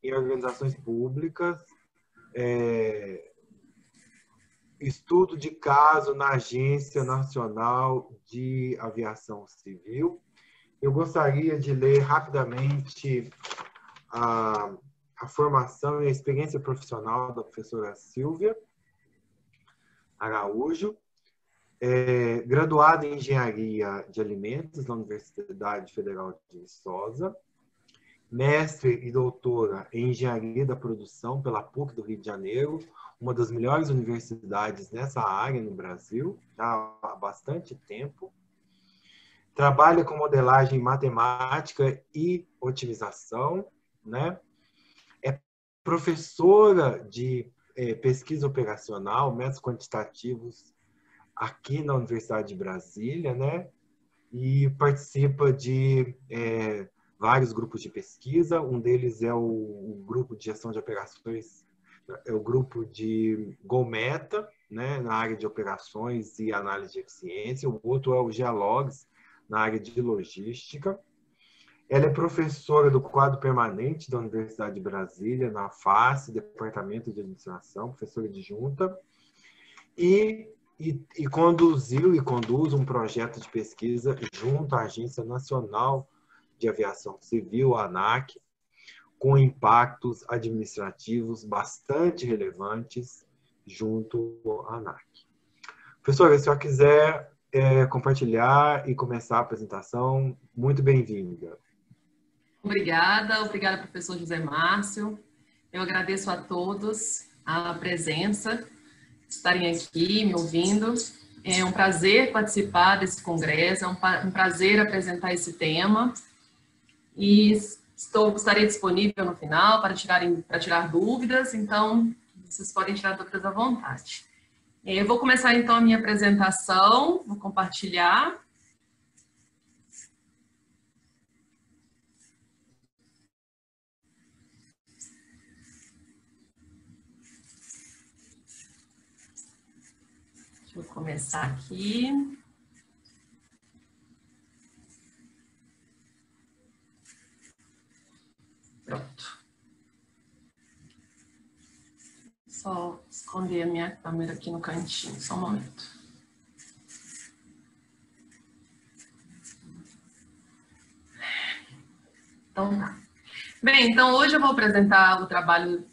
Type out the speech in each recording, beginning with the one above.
em organizações públicas, estudo de caso na Agência Nacional de Aviação Civil. Eu gostaria de ler rapidamente a formação e a experiência profissional da professora Silvia Araújo, graduada em Engenharia de Alimentos na Universidade Federal de Viçosa, mestre e doutora em Engenharia da Produção pela PUC do Rio de Janeiro, uma das melhores universidades nessa área no Brasil, já há bastante tempo. Trabalha com modelagem matemática e otimização, né? É professora de pesquisa operacional, métodos quantitativos aqui na Universidade de Brasília, né? E participa de vários grupos de pesquisa. Um deles é o grupo de gestão de operações, é o grupo de GoMeta, né? Na área de operações e análise de eficiência. O outro é o Geologs, na área de logística. Ela é professora do quadro permanente da Universidade de Brasília, na FACE, Departamento de Administração, professora adjunta, e conduziu e conduz um projeto de pesquisa junto à Agência Nacional de Aviação Civil, a ANAC, com impactos administrativos bastante relevantes junto à ANAC. Professora, se a senhora quiser compartilhar e começar a apresentação, muito bem-vinda. Obrigada, professor José Márcio. Eu agradeço a todos a presença, de estarem aqui me ouvindo. É um prazer participar desse congresso, é um prazer apresentar esse tema. E estarei disponível no final para tirar dúvidas, então vocês podem tirar dúvidas à vontade. Eu vou começar então a minha apresentação, vou compartilhar. Deixa eu começar aqui. Pronto. Só esconder a minha câmera aqui no cantinho, só um momento. Então tá. Bem, então hoje eu vou apresentar o trabalho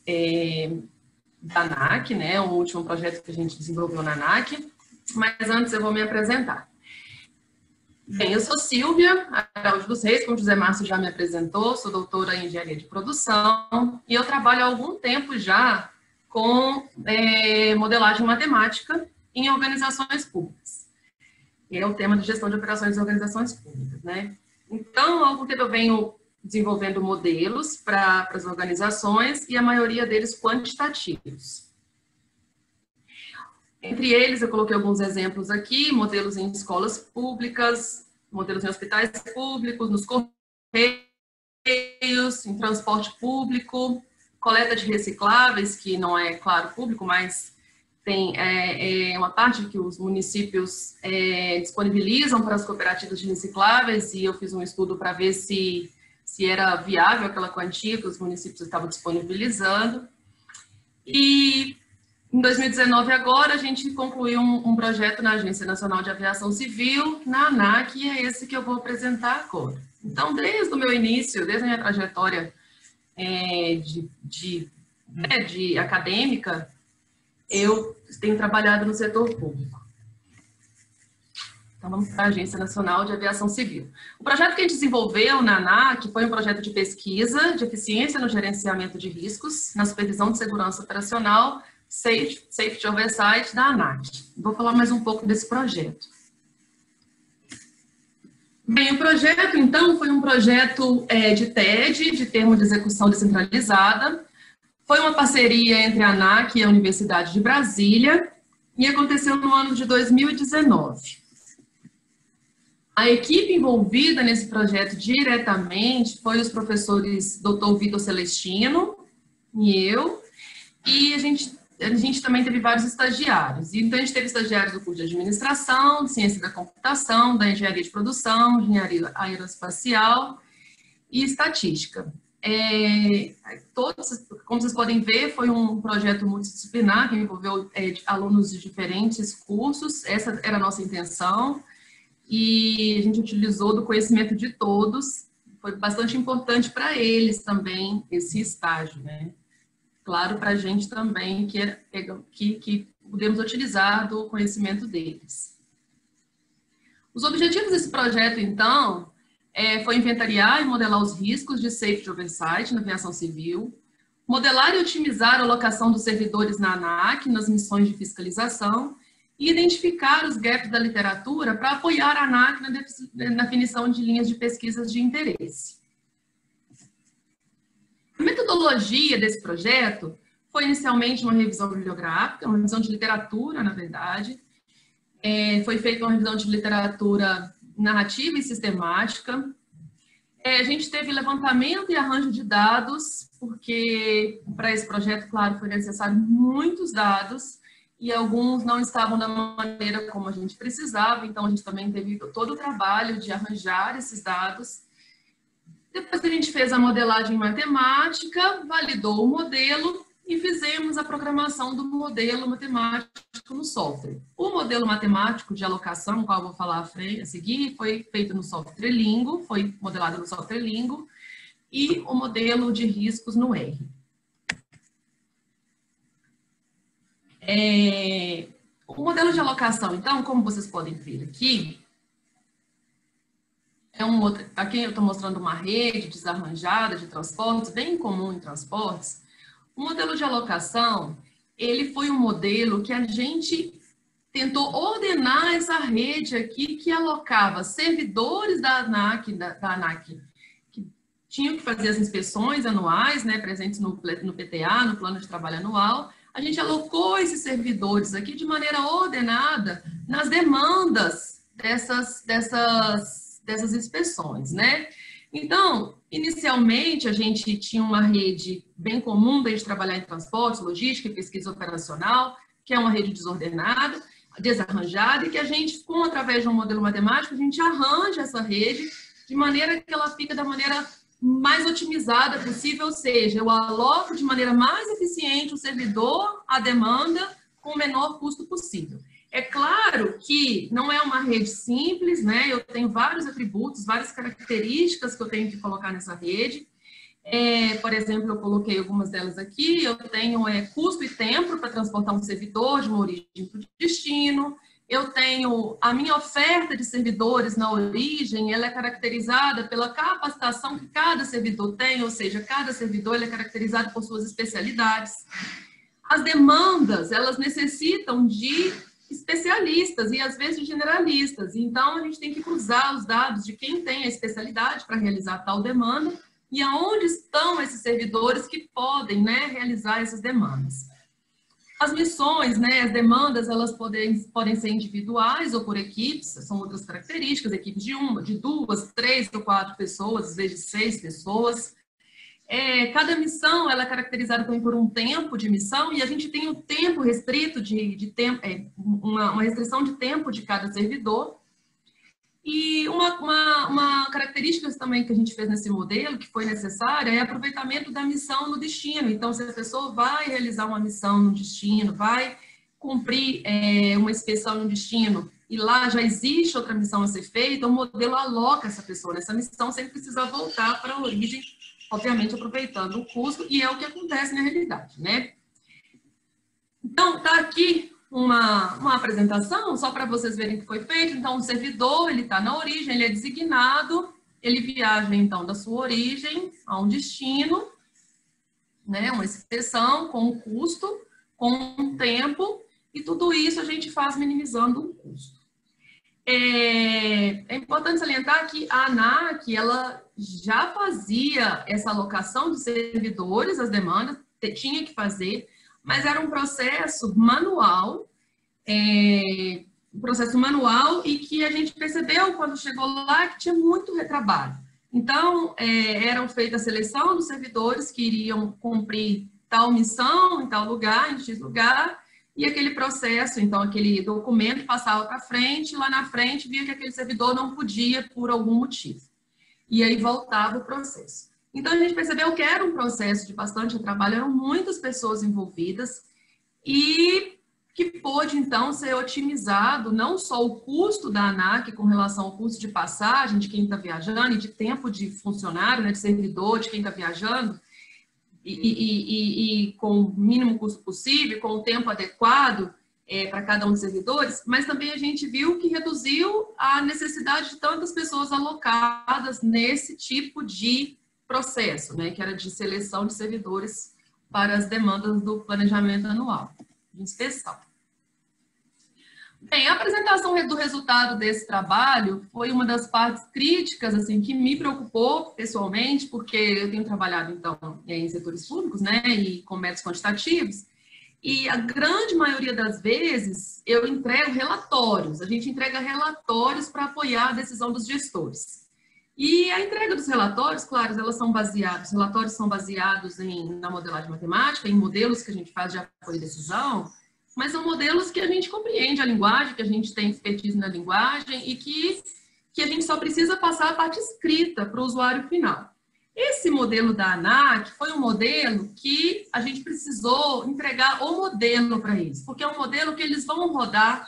da ANAC, né, o último projeto que a gente desenvolveu na ANAC, mas antes eu vou me apresentar. Bem, eu sou Silvia Araújo dos Reis, como o José Márcio já me apresentou, sou doutora em Engenharia de Produção e eu trabalho há algum tempo já com modelagem matemática em organizações públicas. E é o tema de gestão de operações em organizações públicas, né? Então, há algum tempo eu venho desenvolvendo modelos para as organizações e a maioria deles quantitativos. Entre eles, eu coloquei alguns exemplos aqui, modelos em escolas públicas, modelos em hospitais públicos, nos correios, em transporte público, coleta de recicláveis, que não é, claro, público, mas tem uma parte que os municípios disponibilizam para as cooperativas de recicláveis, e eu fiz um estudo para ver se era viável aquela quantia que os municípios estavam disponibilizando. E em 2019, agora, a gente concluiu um projeto na Agência Nacional de Aviação Civil, na ANAC, e é esse que eu vou apresentar agora. Então, desde o meu início, desde a minha trajetória de acadêmica, eu tenho trabalhado no setor público. Então, vamos para a Agência Nacional de Aviação Civil. O projeto que a gente desenvolveu na ANAC foi um projeto de pesquisa de eficiência no gerenciamento de riscos, na supervisão de segurança operacional, Safety Oversight da ANAC. Vou falar mais um pouco desse projeto. Bem, o projeto, então, foi um projeto de TED, de Termo de Execução Descentralizada. Foi uma parceria entre a ANAC e a Universidade de Brasília e aconteceu no ano de 2019. A equipe envolvida nesse projeto diretamente foi os professores Dr. Vitor Celestino e eu, e a gente também teve vários estagiários. Então, a gente teve estagiários do curso de Administração, de Ciência da Computação, da Engenharia de Produção, Engenharia Aeroespacial e Estatística. todos, como vocês podem ver, foi um projeto multidisciplinar que envolveu alunos de diferentes cursos, essa era a nossa intenção, e a gente utilizou do conhecimento de todos, foi bastante importante para eles também esse estágio, né? Claro, para a gente também, que podemos utilizar do conhecimento deles. Os objetivos desse projeto, então, foi inventariar e modelar os riscos de safety oversight na aviação civil, modelar e otimizar a alocação dos servidores na ANAC nas missões de fiscalização e identificar os gaps da literatura para apoiar a ANAC na definição de linhas de pesquisas de interesse. A metodologia desse projeto foi inicialmente uma revisão bibliográfica, uma revisão de literatura, na verdade. Foi feita uma revisão de literatura narrativa e sistemática. A gente teve levantamento e arranjo de dados, porque para esse projeto, claro, foi necessário muitos dados e alguns não estavam da maneira como a gente precisava, então a gente também teve todo o trabalho de arranjar esses dados. Depois a gente fez a modelagem matemática, validou o modelo e fizemos a programação do modelo matemático no software. O modelo matemático de alocação, qual eu vou falar a seguir, foi feito no software Lingo, foi modelado no software Lingo, e o modelo de riscos no R. O modelo de alocação, então, como vocês podem ver aqui, aqui eu estou mostrando uma rede desarranjada de transportes, bem comum em transportes. O modelo de alocação, ele foi um modelo que a gente tentou ordenar essa rede aqui que alocava servidores da ANAC que tinham que fazer as inspeções anuais, né, presentes no PTA, no Plano de Trabalho Anual. A gente alocou esses servidores aqui de maneira ordenada nas demandas dessas inspeções, né? Então, inicialmente, a gente tinha uma rede bem comum de trabalhar em transporte, logística e pesquisa operacional, que é uma rede desordenada, desarranjada, e que a gente, através de um modelo matemático, a gente arranja essa rede de maneira que ela fica da maneira mais otimizada possível, ou seja, eu aloco de maneira mais eficiente o servidor, a demanda, com o menor custo possível. É claro que não é uma rede simples, né? Eu tenho vários atributos, várias características que eu tenho que colocar nessa rede. Por exemplo, eu coloquei algumas delas aqui. Eu tenho custo e tempo para transportar um servidor de uma origem para o destino. Eu tenho a minha oferta de servidores na origem, ela é caracterizada pela capacitação que cada servidor tem, ou seja, cada servidor ele é caracterizado por suas especialidades. As demandas, elas necessitam de especialistas e às vezes de generalistas. Então, a gente tem que cruzar os dados de quem tem a especialidade para realizar tal demanda e aonde estão esses servidores que podem, né, realizar essas demandas. As missões, né, as demandas, elas podem ser individuais ou por equipes, são outras características, equipes de 1, de 2, 3 ou 4 pessoas, às vezes 6 pessoas. Cada missão ela é caracterizada também por um tempo de missão e a gente tem um tempo restrito de tempo, uma restrição de tempo de cada servidor. E uma característica também que a gente fez nesse modelo, que foi necessária, é aproveitamento da missão no destino. Então, se a pessoa vai realizar uma missão no destino, vai cumprir uma inspeção no destino, e lá já existe outra missão a ser feita, o modelo aloca essa pessoa nessa missão sem precisar voltar para a origem, obviamente aproveitando o custo, e é o que acontece na realidade, né? Então, está aqui uma apresentação, só para vocês verem o que foi feito. Então, o servidor, ele está na origem, ele é designado, ele viaja, então, da sua origem a um destino, né, uma inspeção com um custo, com um tempo, e tudo isso a gente faz minimizando o custo. É importante salientar que a ANAC, ela já fazia essa alocação de servidores, as demandas, tinha que fazer, mas era um processo manual, e que a gente percebeu quando chegou lá que tinha muito retrabalho. Então, eram feita a seleção dos servidores que iriam cumprir tal missão em tal lugar, em X lugar, e aquele processo, então, aquele documento passava para frente, lá na frente via que aquele servidor não podia por algum motivo. E aí voltava o processo. Então, a gente percebeu que era um processo de bastante trabalho, eram muitas pessoas envolvidas e que pôde, então, ser otimizado não só o custo da ANAC com relação ao custo de passagem de quem está viajando e de tempo de funcionário, né, de servidor, de quem está viajando, e com o mínimo custo possível, com o tempo adequado para cada um dos servidores, mas também a gente viu que reduziu a necessidade de tantas pessoas alocadas nesse tipo de processo, né, que era de seleção de servidores para as demandas do planejamento anual de inspeção. Bem, a apresentação do resultado desse trabalho foi uma das partes críticas, assim, que me preocupou pessoalmente, porque eu tenho trabalhado, então, em setores públicos, né, e com métodos quantitativos, e a grande maioria das vezes eu entrego relatórios, a gente entrega relatórios para apoiar a decisão dos gestores. E a entrega dos relatórios, claro, os relatórios são baseados na modelagem matemática, em modelos que a gente faz de apoio à decisão, mas são modelos que a gente compreende a linguagem, que a gente tem expertise na linguagem e que a gente só precisa passar a parte escrita para o usuário final. Esse modelo da ANAC foi um modelo que a gente precisou entregar o modelo para eles, porque é um modelo que eles vão rodar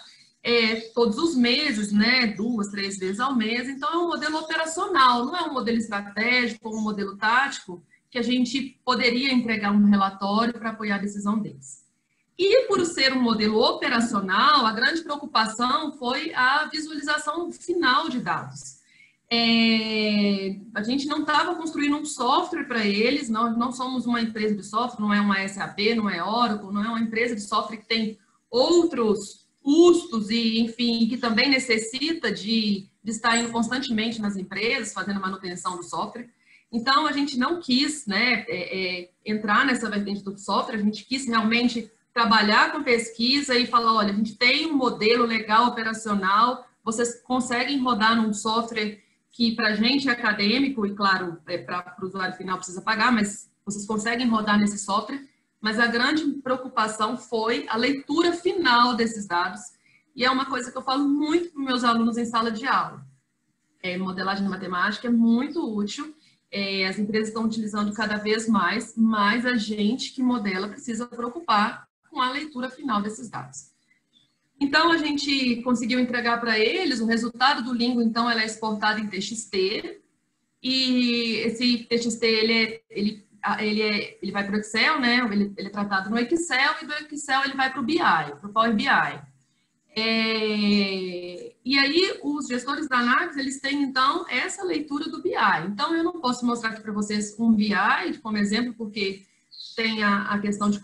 todos os meses, né, 2, 3 vezes ao mês, então é um modelo operacional, não é um modelo estratégico ou um modelo tático que a gente poderia entregar um relatório para apoiar a decisão deles. E por ser um modelo operacional, a grande preocupação foi a visualização final de dados. A gente não estava construindo um software para eles, não somos uma empresa de software, não é uma SAP, não é Oracle, não é uma empresa de software que tem outros custos e, enfim, que também necessita de estar indo constantemente nas empresas, fazendo manutenção do software. Então, a gente não quis, né, entrar nessa vertente do software, a gente quis realmente trabalhar com pesquisa e falar, olha, a gente tem um modelo legal operacional, vocês conseguem rodar num software que para a gente é acadêmico e, claro, para o usuário final precisa pagar, mas vocês conseguem rodar nesse software. Mas a grande preocupação foi a leitura final desses dados, e é uma coisa que eu falo muito para os meus alunos em sala de aula. Modelagem matemática é muito útil, as empresas estão utilizando cada vez mais, mas a gente que modela precisa preocupar com a leitura final desses dados. Então, a gente conseguiu entregar para eles o resultado do Lingo, então, ela é exportada em TXT, e esse TXT, ele vai para o Excel, né? Ele é tratado no Excel, e do Excel ele vai para o BI, para o Power BI. E aí, os gestores da ANAC, eles têm, então, essa leitura do BI. Então, eu não posso mostrar aqui para vocês um BI como exemplo, porque tem a questão de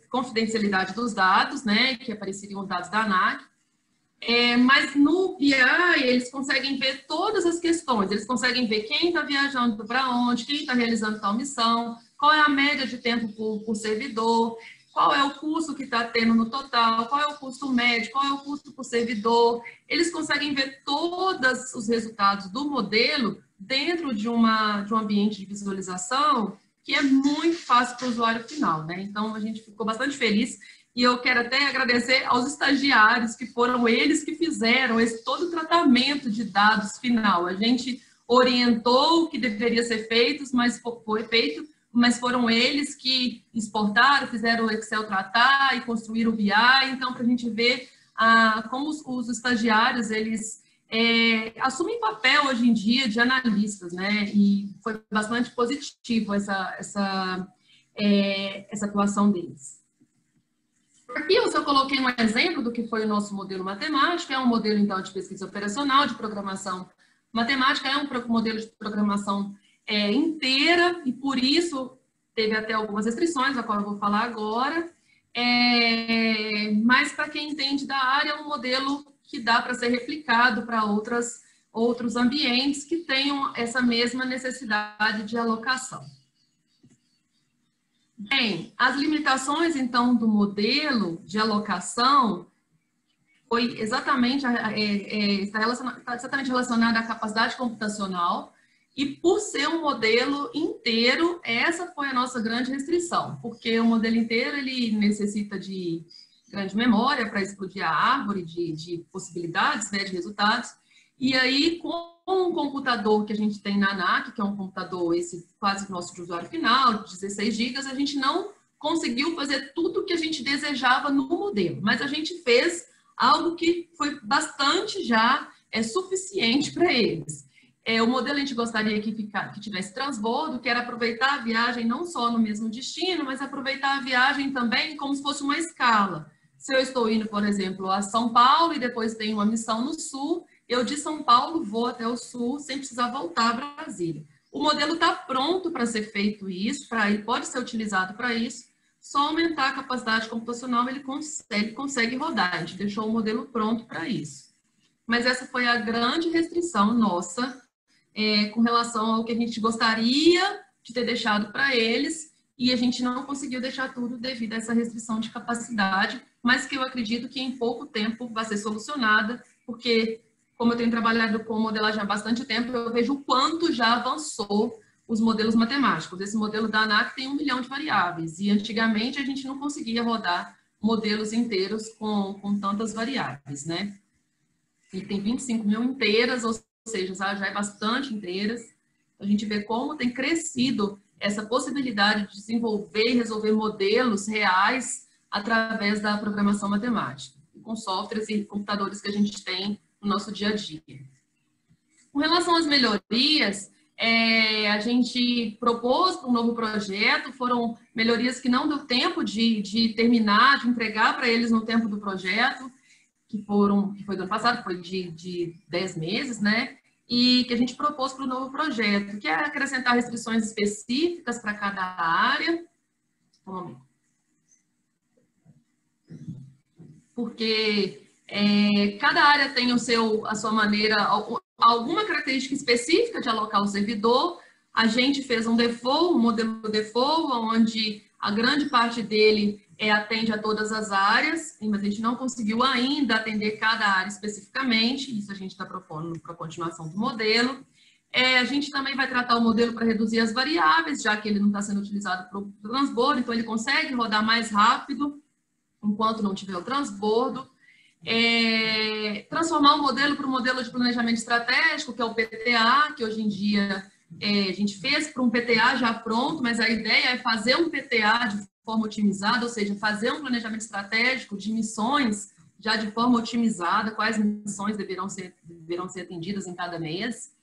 confidencialidade dos dados, né, que apareceriam os dados da ANAC, mas no BI eles conseguem ver todas as questões, eles conseguem ver quem está viajando para onde, quem está realizando tal missão, qual é a média de tempo por servidor, qual é o custo que está tendo no total, qual é o custo médio, qual é o custo por servidor. Eles conseguem ver todos os resultados do modelo dentro de um ambiente de visualização que é muito fácil para o usuário final, né? Então, a gente ficou bastante feliz e eu quero até agradecer aos estagiários, que foram eles que fizeram todo o tratamento de dados final. A gente orientou o que deveria ser feito, mas foi feito, mas foram eles que exportaram, fizeram o Excel tratar e construíram o BI. Então, para a gente ver como os estagiários, eles assumem papel hoje em dia de analistas, né? E foi bastante positivo essa atuação deles. Aqui eu só coloquei um exemplo do que foi o nosso modelo matemático, é um modelo, então, de pesquisa operacional, de programação matemática, é um modelo de programação inteira, e por isso teve até algumas restrições, a qual eu vou falar agora, mas para quem entende da área, é um modelo que dá para ser replicado para outros ambientes que tenham essa mesma necessidade de alocação. Bem, as limitações, então, do modelo de alocação foi exatamente, está exatamente relacionada à capacidade computacional, e por ser um modelo inteiro, essa foi a nossa grande restrição, porque o modelo inteiro ele necessita de grande memória para explodir a árvore de possibilidades, né, de resultados, E aí, com um computador que a gente tem na ANAC, que é um computador esse quase nosso de usuário final, de 16 GB, a gente não conseguiu fazer tudo o que a gente desejava no modelo, mas a gente fez algo que foi bastante já suficiente para eles. O modelo a gente gostaria que tivesse transbordo, que era aproveitar a viagem não só no mesmo destino, mas aproveitar a viagem também como se fosse uma escala. Se eu estou indo, por exemplo, a São Paulo e depois tenho uma missão no Sul, eu de São Paulo vou até o Sul sem precisar voltar a Brasília. O modelo está pronto para ser feito isso, ele pode ser utilizado para isso, só aumentar a capacidade computacional ele consegue rodar. A gente deixou o modelo pronto para isso. Mas essa foi a grande restrição nossa com relação ao que a gente gostaria de ter deixado para eles e a gente não conseguiu deixar tudo devido a essa restrição de capacidade, mas que eu acredito que em pouco tempo vai ser solucionada, porque como eu tenho trabalhado com modelagem há bastante tempo, eu vejo o quanto já avançou os modelos matemáticos. Esse modelo da ANAC tem 1 milhão de variáveis e antigamente a gente não conseguia rodar modelos inteiros com tantas variáveis, né? E tem 25 mil inteiras, ou seja, já é bastante inteiras. A gente vê como tem crescido essa possibilidade de desenvolver e resolver modelos reais através da programação matemática, com softwares e computadores que a gente tem no nosso dia a dia. Com relação às melhorias, a gente propôs para um novo projeto, foram melhorias que não deu tempo de terminar, de entregar para eles no tempo do projeto, que foi do ano passado, foi de 10 meses, né? E que a gente propôs para o novo projeto, que é acrescentar restrições específicas para cada área. Porque cada área tem a sua maneira, alguma característica específica de alocar o servidor. A gente fez um modelo default, onde a grande parte dele atende a todas as áreas, mas a gente não conseguiu ainda atender cada área especificamente, isso a gente está propondo para a continuação do modelo. A gente também vai tratar o modelo para reduzir as variáveis, já que ele não está sendo utilizado para o transbordo, então ele consegue rodar mais rápido enquanto não tiver o transbordo. Transformar o modelo para um modelo de planejamento estratégico, que é o PTA, que hoje em dia a gente fez para um PTA já pronto, mas a ideia é fazer um PTA de forma otimizada, ou seja, fazer um planejamento estratégico de missões já de forma otimizada, quais missões deverão ser atendidas em cada mês,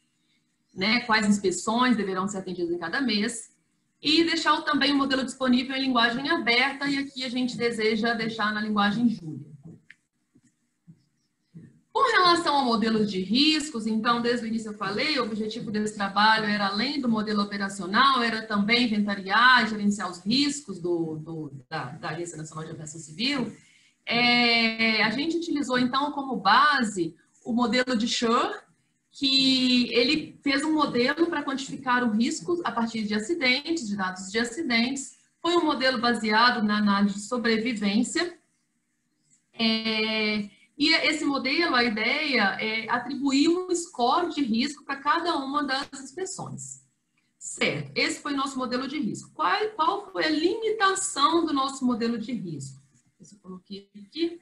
né? Quais inspeções deverão ser atendidas em cada mês, e deixar também o modelo disponível em linguagem aberta, e aqui a gente deseja deixar na linguagem Julia. Com relação ao modelo de riscos, então, desde o início eu falei, o objetivo desse trabalho era, além do modelo operacional, era também inventariar e gerenciar os riscos da Agência Nacional de Aviação Civil. A gente utilizou, então, como base o modelo de Schur, que ele fez um modelo para quantificar o risco a partir de acidentes, de dados de acidentes. Foi um modelo baseado na análise de sobrevivência. E esse modelo, a ideia é atribuir um score de risco para cada uma das inspeções. Certo, esse foi o nosso modelo de risco. Qual foi a limitação do nosso modelo de risco? Esse eu coloquei aqui.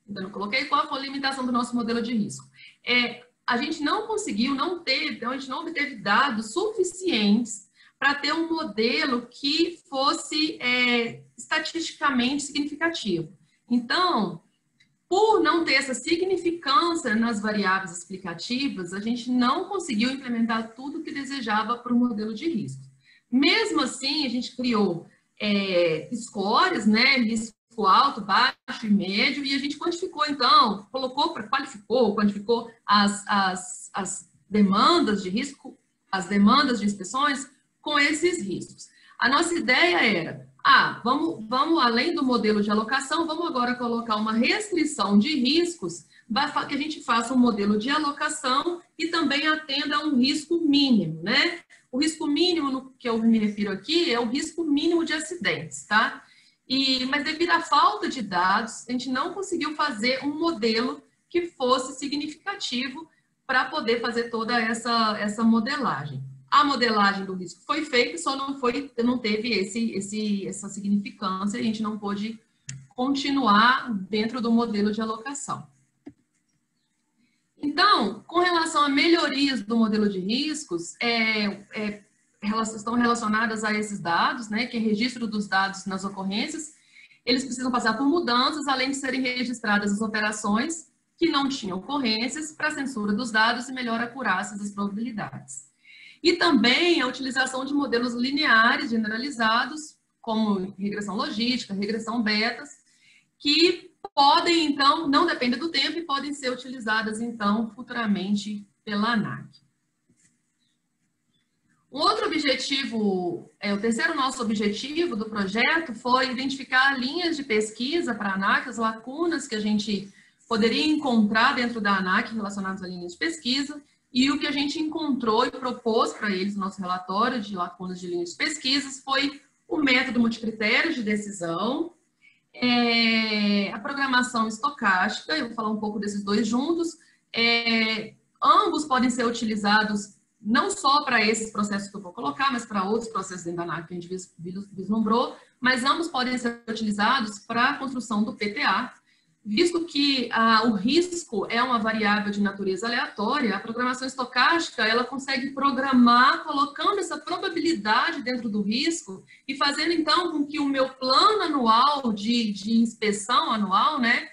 Ainda não coloquei. Qual foi a limitação do nosso modelo de risco? A gente não conseguiu, a gente não obteve dados suficientes para ter um modelo que fosse estatisticamente significativo. Então, por não ter essa significância nas variáveis explicativas, a gente não conseguiu implementar tudo o que desejava para o modelo de risco. Mesmo assim, a gente criou scores, né, risco alto, baixo e médio, e a gente quantificou, então, quantificou as demandas de risco, as demandas de inspeções com esses riscos. A nossa ideia era, vamos além do modelo de alocação, vamos agora colocar uma restrição de riscos, que a gente faça um modelo de alocação e também atenda a um risco mínimo, né? O risco mínimo, no que eu me refiro aqui, é o risco mínimo de acidentes, tá? Mas devido à falta de dados, a gente não conseguiu fazer um modelo que fosse significativo para poder fazer toda essa modelagem. A modelagem do risco foi feita, só não teve essa significância, a gente não pôde continuar dentro do modelo de alocação. Então, com relação a melhorias do modelo de riscos, estão relacionadas a esses dados, né, que é registro dos dados nas ocorrências. Eles precisam passar por mudanças, além de serem registradas as operações que não tinham ocorrências para a censura dos dados e melhor acurácia das probabilidades. E também a utilização de modelos lineares generalizados, como regressão logística, regressão betas, que podem, então, não dependem do tempo e podem ser utilizadas, então, futuramente pela ANAC. Um outro objetivo, o terceiro nosso objetivo do projeto foi identificar linhas de pesquisa para a ANAC, as lacunas que a gente poderia encontrar dentro da ANAC relacionadas a linhas de pesquisa, e o que a gente encontrou e propôs para eles no nosso relatório de lacunas de linhas de pesquisas foi o método multicritério de decisão, a programação estocástica, eu vou falar um pouco desses dois juntos, ambos podem ser utilizados não só para esses processos que eu vou colocar, mas para outros processos dentro da ANAC que a gente vislumbrou, mas ambos podem ser utilizados para a construção do PTA, visto que o risco é uma variável de natureza aleatória, a programação estocástica, ela consegue programar colocando essa probabilidade dentro do risco e fazendo, então, com que o meu plano anual de inspeção anual, né,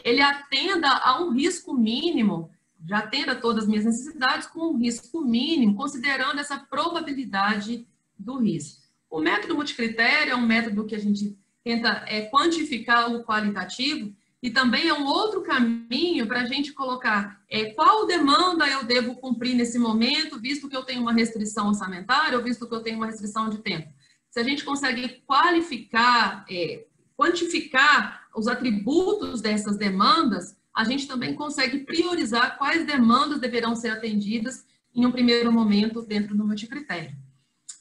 ele atenda a um risco mínimo, já atenda todas as minhas necessidades com um risco mínimo, considerando essa probabilidade do risco. O método multicritério é um método que a gente tenta quantificar o qualitativo, e também é um outro caminho para a gente colocar qual demanda eu devo cumprir nesse momento, visto que eu tenho uma restrição orçamentária ou visto que eu tenho uma restrição de tempo. Se a gente consegue qualificar, quantificar os atributos dessas demandas, a gente também consegue priorizar quais demandas deverão ser atendidas em um primeiro momento dentro do multicritério.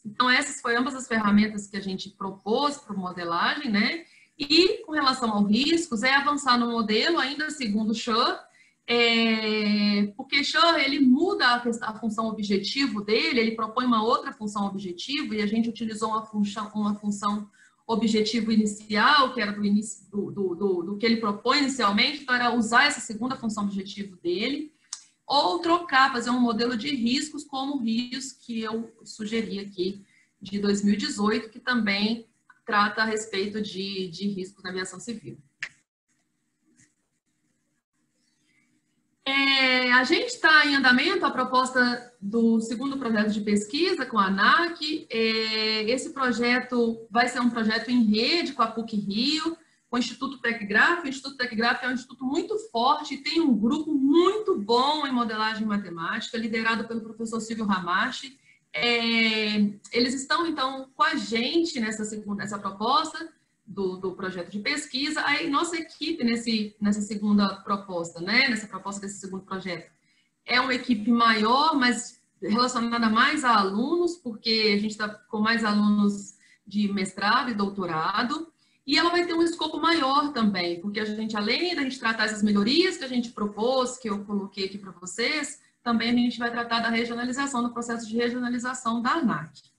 Então, essas foram ambas as ferramentas que a gente propôs para a modelagem, né? E, com relação aos riscos, avançar no modelo, ainda segundo Schur, porque Schur, ele muda a função objetivo dele, ele propõe uma outra função objetivo, e a gente utilizou uma função objetivo inicial, que era do que ele propõe inicialmente, então era usar essa segunda função objetivo dele, ou trocar, fazer um modelo de riscos como o RIOS, que eu sugeri aqui, de 2018, que também trata a respeito de riscos na aviação civil. A gente está em andamento a proposta do segundo projeto de pesquisa com a ANAC. Esse projeto vai ser um projeto em rede com a PUC-Rio, com o Instituto Tecgráfico. O Instituto Tecgráfico é um instituto muito forte e tem um grupo muito bom em modelagem matemática, liderado pelo professor Silvio Ramache. Eles estão, então, com a gente nessa proposta do projeto de pesquisa. Aí, nossa equipe nessa segunda proposta, né? Nessa proposta desse segundo projeto, é uma equipe maior, mas relacionada mais a alunos, porque a gente está com mais alunos de mestrado e doutorado, e ela vai ter um escopo maior também, porque a gente, além da gente tratar essas melhorias que a gente propôs, que eu coloquei aqui para vocês, também a gente vai tratar da regionalização, do processo de regionalização da ANAC.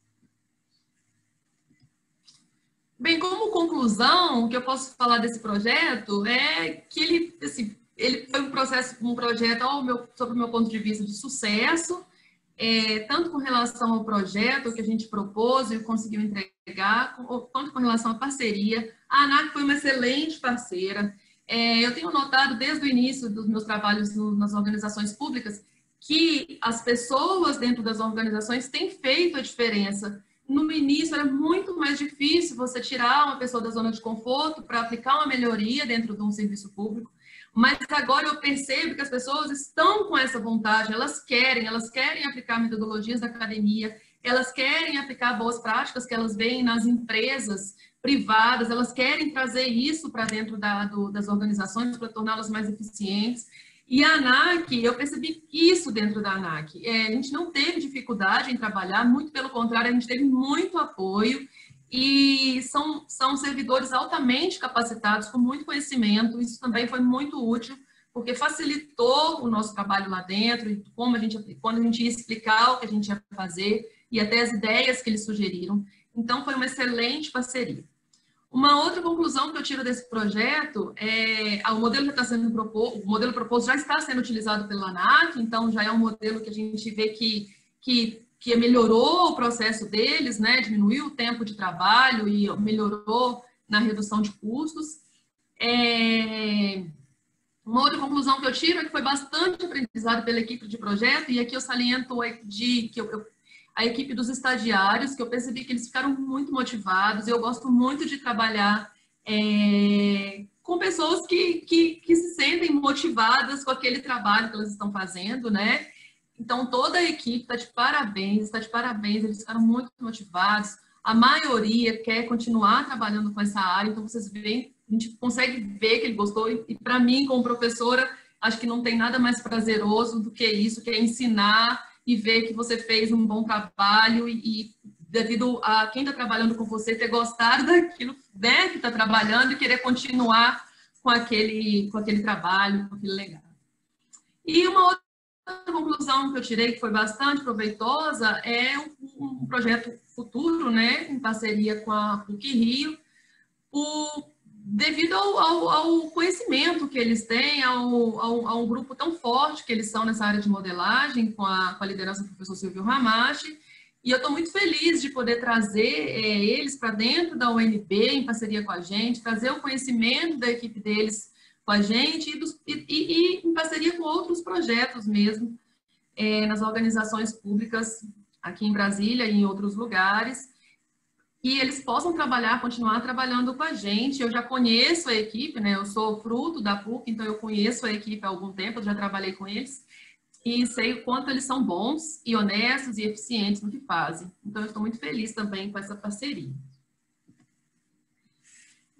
Bem, como conclusão, o que eu posso falar desse projeto é que ele foi um projeto, sob o meu ponto de vista, de sucesso, tanto com relação ao projeto que a gente propôs e conseguiu entregar, quanto com relação à parceria. A ANAC foi uma excelente parceira. Eu tenho notado desde o início dos meus trabalhos nas organizações públicas que as pessoas dentro das organizações têm feito a diferença. No início era muito mais difícil você tirar uma pessoa da zona de conforto para aplicar uma melhoria dentro de um serviço público, mas agora eu percebo que as pessoas estão com essa vontade, elas querem aplicar metodologias da academia, elas querem aplicar boas práticas que elas veem nas empresas privadas, elas querem trazer isso para dentro das organizações para torná-las mais eficientes. E a ANAC, eu percebi isso dentro da ANAC. A gente não teve dificuldade em trabalhar, muito pelo contrário, a gente teve muito apoio e são servidores altamente capacitados, com muito conhecimento. Isso também foi muito útil, porque facilitou o nosso trabalho lá dentro, e quando a gente ia explicar o que a gente ia fazer e até as ideias que eles sugeriram. Então, foi uma excelente parceria. Uma outra conclusão que eu tiro desse projeto é o modelo que está sendo proposto, o modelo proposto já está sendo utilizado pela ANAC, então já é um modelo que a gente vê que melhorou o processo deles, né? Diminuiu o tempo de trabalho e melhorou na redução de custos. Uma outra conclusão que eu tiro é que foi bastante aprendizado pela equipe de projeto, e aqui eu saliento a equipe dos estagiários, que eu percebi que eles ficaram muito motivados. Eu gosto muito de trabalhar com pessoas que se sentem motivadas com aquele trabalho que elas estão fazendo, né? Então, toda a equipe está de parabéns, eles ficaram muito motivados. A maioria quer continuar trabalhando com essa área, então vocês veem, a gente consegue ver que ele gostou, e para mim, como professora, acho que não tem nada mais prazeroso do que isso, que é ensinar e ver que você fez um bom trabalho e devido a quem está trabalhando com você ter gostado daquilo, né, que está trabalhando, e querer continuar com aquele trabalho, com aquele legado. E uma outra conclusão que eu tirei, que foi bastante proveitosa, é um projeto futuro, né, em parceria com a PUC-Rio, devido ao conhecimento que eles têm, a um grupo tão forte que eles são nessa área de modelagem, com a liderança do professor Silvio Ramache, e eu estou muito feliz de poder trazer eles para dentro da UNB, em parceria com a gente, trazer o conhecimento da equipe deles com a gente, e em parceria com outros projetos mesmo, nas organizações públicas aqui em Brasília e em outros lugares, que eles possam continuar trabalhando com a gente. Eu já conheço a equipe, né? Eu sou fruto da PUC, então eu conheço a equipe há algum tempo, eu já trabalhei com eles, e sei o quanto eles são bons e honestos e eficientes no que fazem. Então, eu estou muito feliz também com essa parceria.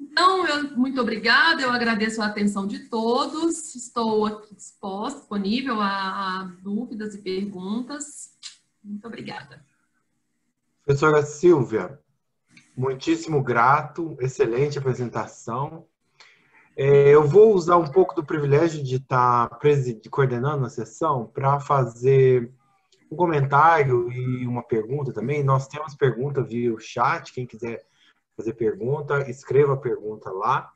Então, muito obrigada, eu agradeço a atenção de todos, estou aqui disponível a dúvidas e perguntas. Muito obrigada. Professora Silvia, muitíssimo grato, excelente apresentação. Eu vou usar um pouco do privilégio de estar coordenando a sessão para fazer um comentário e uma pergunta também. Nós temos pergunta via o chat, quem quiser fazer pergunta, escreva a pergunta lá.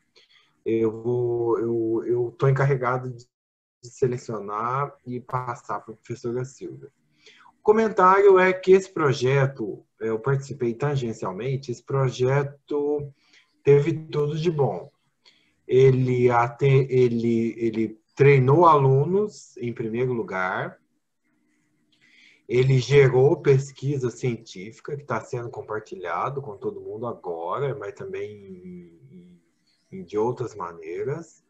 Eu estou encarregado de selecionar e passar para a professora Silvia. O comentário é que esse projeto, eu participei tangencialmente, esse projeto teve tudo de bom. Ele treinou alunos, em primeiro lugar, ele gerou pesquisa científica que está sendo compartilhado com todo mundo agora, mas também de outras maneiras.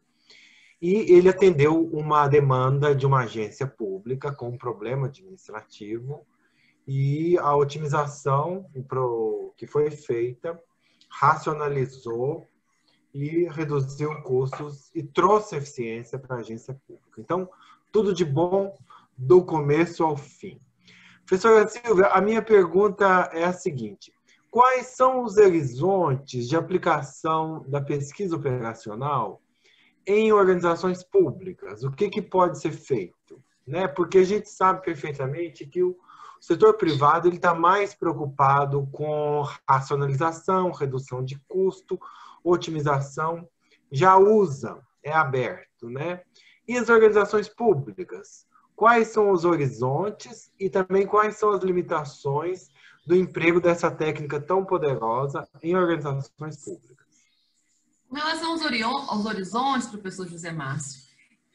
E ele atendeu uma demanda de uma agência pública com um problema administrativo, e a otimização que foi feita racionalizou e reduziu custos e trouxe eficiência para a agência pública. Então, tudo de bom do começo ao fim. Professora Silvia, a minha pergunta é a seguinte: quais são os horizontes de aplicação da pesquisa operacional em organizações públicas? O que pode ser feito? Né? Porque a gente sabe perfeitamente que o setor privado está mais preocupado com racionalização, redução de custo, otimização, já usa, é aberto, né? E as organizações públicas? Quais são os horizontes e também quais são as limitações do emprego dessa técnica tão poderosa em organizações públicas? Com relação aos horizontes, professor José Márcio,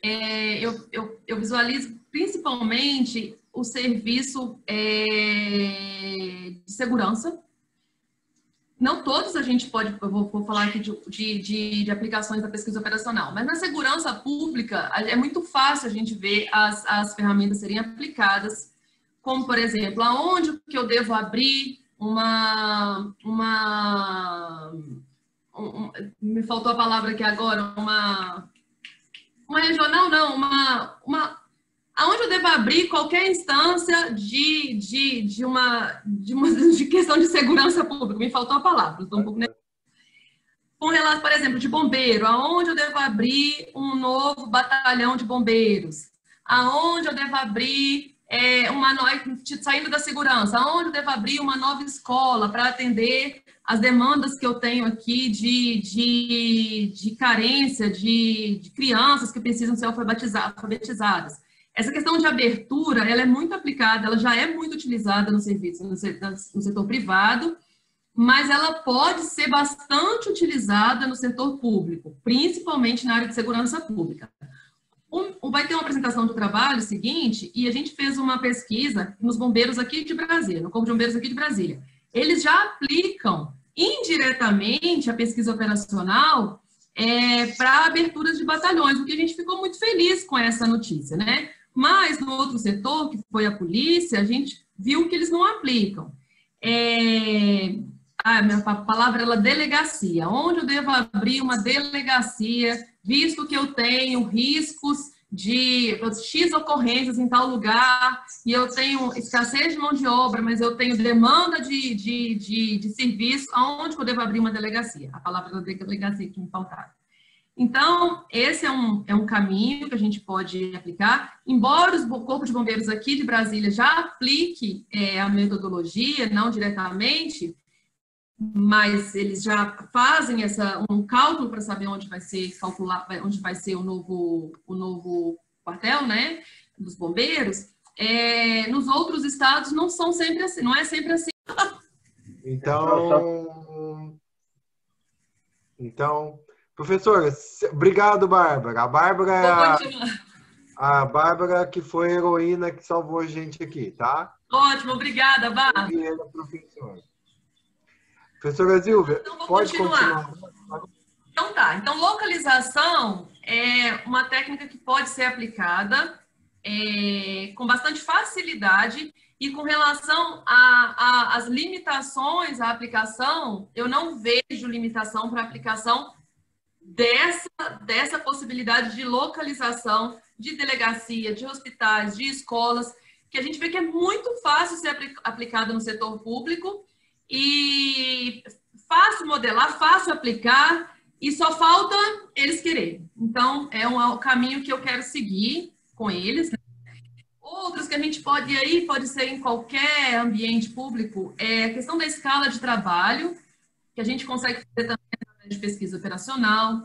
eu visualizo principalmente o serviço de segurança. Não todos a gente pode, eu vou falar aqui de aplicações da pesquisa operacional, mas na segurança pública é muito fácil a gente ver as ferramentas serem aplicadas, como, por exemplo, aonde que eu devo abrir me faltou a palavra aqui agora, uma regional, não, aonde eu devo abrir qualquer instância de questão de segurança pública. Me faltou a palavra, estou um pouco nervosa. Com relação, por exemplo, de bombeiro, aonde eu devo abrir um novo batalhão de bombeiros? Aonde eu devo abrir saindo da segurança, onde eu devo abrir uma nova escola para atender as demandas que eu tenho aqui de carência, de crianças que precisam ser alfabetizadas. Essa questão de abertura, ela é muito aplicada, ela já é muito utilizada no setor privado, mas ela pode ser bastante utilizada no setor público, principalmente na área de segurança pública. Vai ter uma apresentação do trabalho seguinte, e a gente fez uma pesquisa nos bombeiros aqui de Brasília, no Corpo de Bombeiros aqui de Brasília. Eles já aplicam indiretamente a pesquisa operacional para aberturas de batalhões, porque a gente ficou muito feliz com essa notícia, né? Mas no outro setor, que foi a polícia, a gente viu que eles não aplicam. Minha palavra é delegacia. Onde eu devo abrir uma delegacia, visto que eu tenho riscos de X ocorrências em tal lugar, e eu tenho escassez de mão de obra, mas eu tenho demanda de serviço, aonde eu devo abrir uma delegacia? A palavra da delegacia que me faltava. Então, esse é um caminho que a gente pode aplicar. Embora o Corpo de Bombeiros aqui de Brasília já aplique a metodologia, não diretamente, mas eles já fazem um cálculo para saber onde vai ser o novo quartel, né, dos bombeiros. Nos outros estados não são sempre assim, não é sempre assim. Então, professora, obrigado, Bárbara. A Bárbara que foi a heroína que salvou a gente aqui, tá? Ótimo, obrigada, Bárbara. Professora Zilvia, então, pode continuar. Então tá, então localização é uma técnica que pode ser aplicada com bastante facilidade, e com relação às limitações à aplicação, eu não vejo limitação para a aplicação dessa possibilidade de localização de delegacia, de hospitais, de escolas, que a gente vê que é muito fácil ser aplicada no setor público, e fácil modelar, fácil aplicar, e só falta eles quererem. Então, é um caminho que eu quero seguir com eles, né? Outros que a gente pode ser em qualquer ambiente público, é a questão da escala de trabalho, que a gente consegue fazer também através de pesquisa operacional.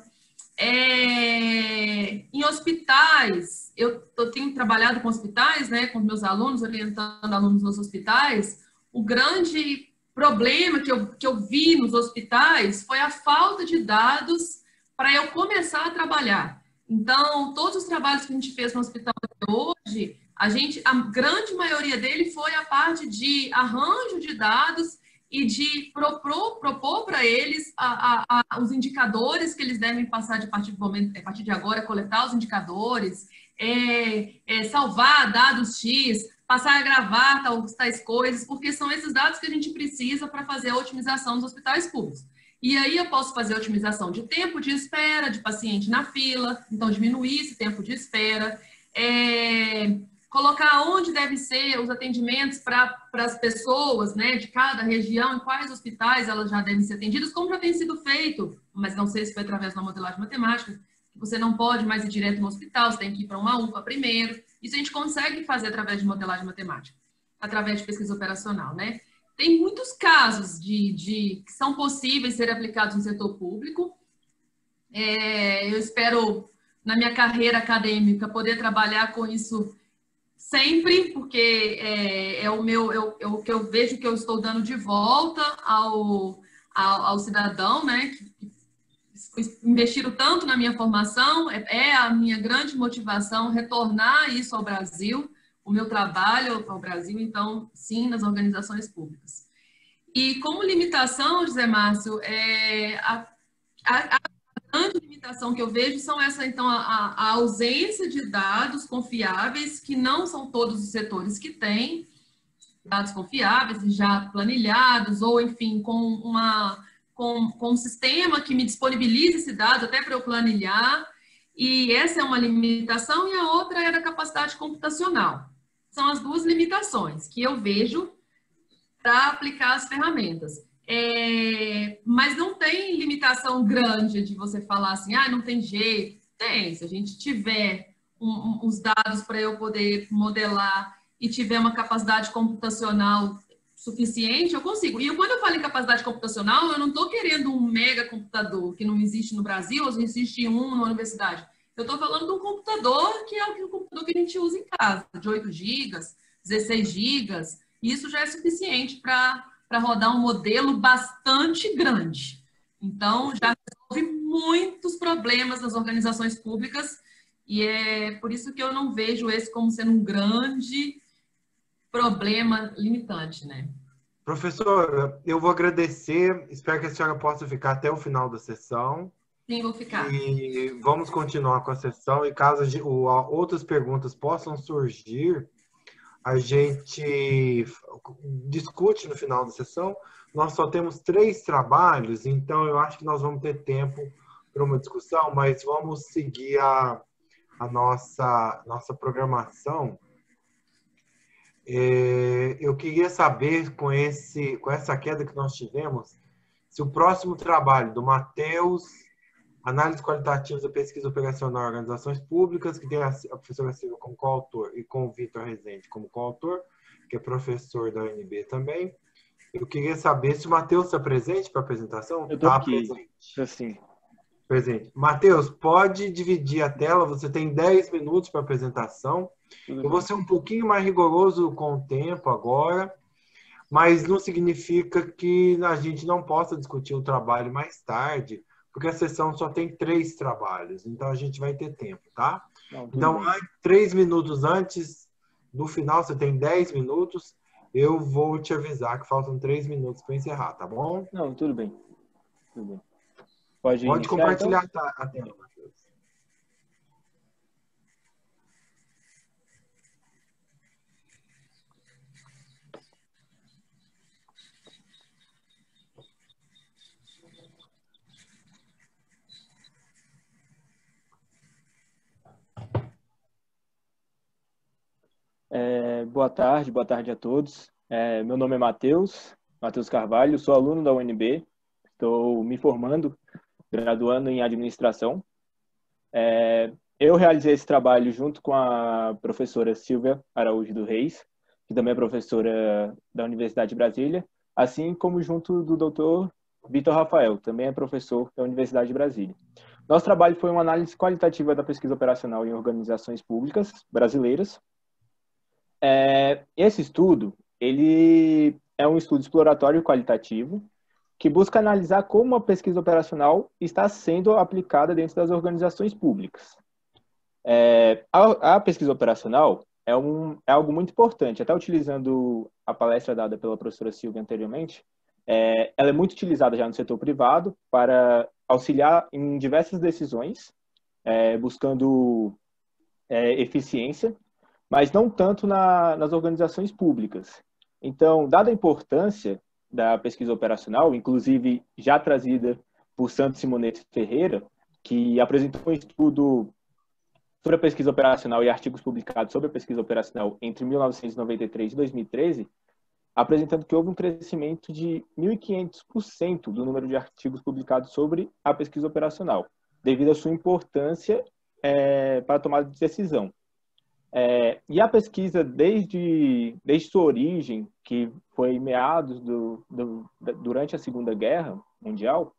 Em hospitais, eu tenho trabalhado com hospitais, né, com meus alunos, orientando alunos nos hospitais. O grande problema que eu vi nos hospitais foi a falta de dados para eu começar a trabalhar. Então, todos os trabalhos que a gente fez no hospital até hoje, a grande maioria dele foi a parte de arranjo de dados e de propor para eles os indicadores que eles devem passar a partir de agora, coletar os indicadores, salvar dados X, passar a gravar tais coisas, porque são esses dados que a gente precisa para fazer a otimização dos hospitais públicos. E aí eu posso fazer a otimização de tempo de espera, de paciente na fila, então diminuir esse tempo de espera, colocar onde devem ser os atendimentos para as pessoas, né, de cada região, em quais hospitais elas já devem ser atendidas, como já tem sido feito, mas não sei se foi através da modelagem matemática, que você não pode mais ir direto no hospital, você tem que ir para uma UPA primeiro. Isso a gente consegue fazer através de modelagem matemática, através de pesquisa operacional, né? Tem muitos casos que são possíveis ser aplicados no setor público. Eu espero, na minha carreira acadêmica, poder trabalhar com isso sempre, porque o que eu vejo que eu estou dando de volta ao cidadão, né? Que investiram tanto na minha formação, é a minha grande motivação retornar isso ao Brasil, o meu trabalho ao Brasil, então, sim, nas organizações públicas. E como limitação, José Márcio, a grande limitação que eu vejo são a ausência de dados confiáveis, que não são todos os setores que têm dados confiáveis e já planilhados, ou, enfim, com um sistema que me disponibilize esse dado até para eu planilhar. E essa é uma limitação, e a outra é a capacidade computacional. São as duas limitações que eu vejo para aplicar as ferramentas. Mas não tem limitação grande de você falar assim, não tem jeito. Tem, se a gente tiver os dados para eu poder modelar e tiver uma capacidade computacional suficiente, eu consigo. E quando eu falo em capacidade computacional, eu não estou querendo um mega computador que não existe no Brasil, ou existe um na universidade. Eu estou falando de um computador que é o computador que a gente usa em casa, de 8 gigas, 16 gigas. Isso já é suficiente para rodar um modelo bastante grande. Então, já resolve muitos problemas nas organizações públicas e é por isso que eu não vejo esse como sendo um grande problema limitante, né? Professora, eu vou agradecer, espero que a senhora possa ficar até o final da sessão. Sim, vou ficar. E vamos continuar com a sessão e caso outras perguntas possam surgir, a gente discute no final da sessão. Nós só temos 3 trabalhos, então eu acho que nós vamos ter tempo para uma discussão, mas vamos seguir a nossa programação. Eu queria saber, com essa queda que nós tivemos, se o próximo trabalho do Matheus, Análise Qualitativa da Pesquisa Operacional em Organizações Públicas, que tem a professora Silvia como coautor e com o Vitor Rezende como coautor, que é professor da UNB também. Eu queria saber se o Matheus está presente para a apresentação. Eu estou aqui. Sim. Presente. Matheus, pode dividir a tela, você tem 10 minutos para a apresentação. Eu vou ser um pouquinho mais rigoroso com o tempo agora, mas não significa que a gente não possa discutir o trabalho mais tarde, porque a sessão só tem 3 trabalhos, então a gente vai ter tempo, tá? Então, 3 minutos antes do final, você tem 10 minutos, eu vou te avisar que faltam 3 minutos para encerrar, tá bom? Não, tudo bem. Tudo bem. Pode iniciar, compartilhar então? A tela, Matheus. Boa tarde a todos. Meu nome é Matheus Carvalho, sou aluno da UNB, estou me formando, graduando em administração. Eu realizei esse trabalho junto com a professora Silvia Araújo do Reis, que também é professora da Universidade de Brasília, assim como junto do doutor Vitor Rafael, também é professor da Universidade de Brasília. Nosso trabalho foi uma análise qualitativa da pesquisa operacional em organizações públicas brasileiras. Esse estudo, ele é um estudo exploratório e qualitativo que busca analisar como a pesquisa operacional está sendo aplicada dentro das organizações públicas. A pesquisa operacional é algo muito importante, até utilizando a palestra dada pela professora Silvia anteriormente, ela é muito utilizada já no setor privado para auxiliar em diversas decisões, buscando eficiência, mas não tanto nas organizações públicas. Então, dada a importância da pesquisa operacional, inclusive já trazida por Santos Simonetti Ferreira, que apresentou um estudo sobre a pesquisa operacional e artigos publicados sobre a pesquisa operacional entre 1993 e 2013, apresentando que houve um crescimento de 1.500% do número de artigos publicados sobre a pesquisa operacional, devido à sua importância para a tomada de decisão. E a pesquisa, desde sua origem, que foi em meados durante a Segunda Guerra Mundial,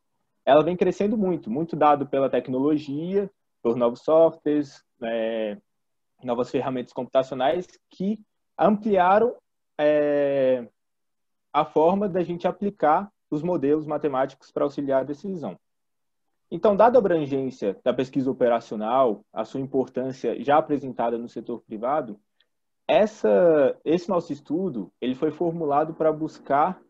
ela vem crescendo muito dado pela tecnologia, por novos softwares, novas ferramentas computacionais que ampliaram a forma da gente aplicar os modelos matemáticos para auxiliar a decisão. Então, dada a abrangência da pesquisa operacional, a sua importância já apresentada no setor privado, esse nosso estudo ele foi formulado para buscar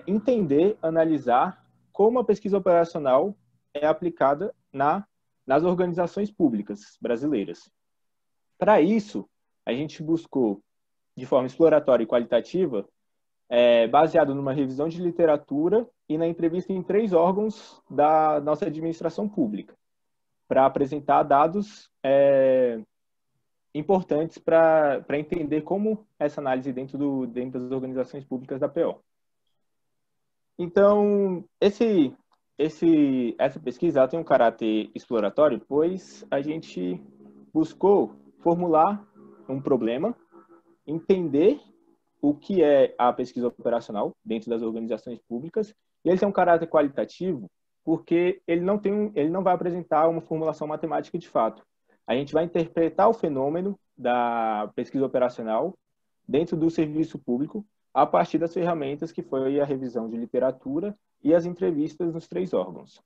entender, analisar como a pesquisa operacional é aplicada nas organizações públicas brasileiras. Para isso, a gente buscou, de forma exploratória e qualitativa, baseado numa revisão de literatura e na entrevista em 3 órgãos da nossa administração pública, para apresentar dados importantes para entender como essa análise dentro das organizações públicas da PO. Então, essa pesquisa tem um caráter exploratório, pois a gente buscou formular um problema entender o que é a pesquisa operacional dentro das organizações públicas, e ele tem um caráter qualitativo porque ele não vai apresentar uma formulação matemática de fato. A gente vai interpretar o fenômeno da pesquisa operacional dentro do serviço público a partir das ferramentas que foi a revisão de literatura e as entrevistas nos 3 órgãos.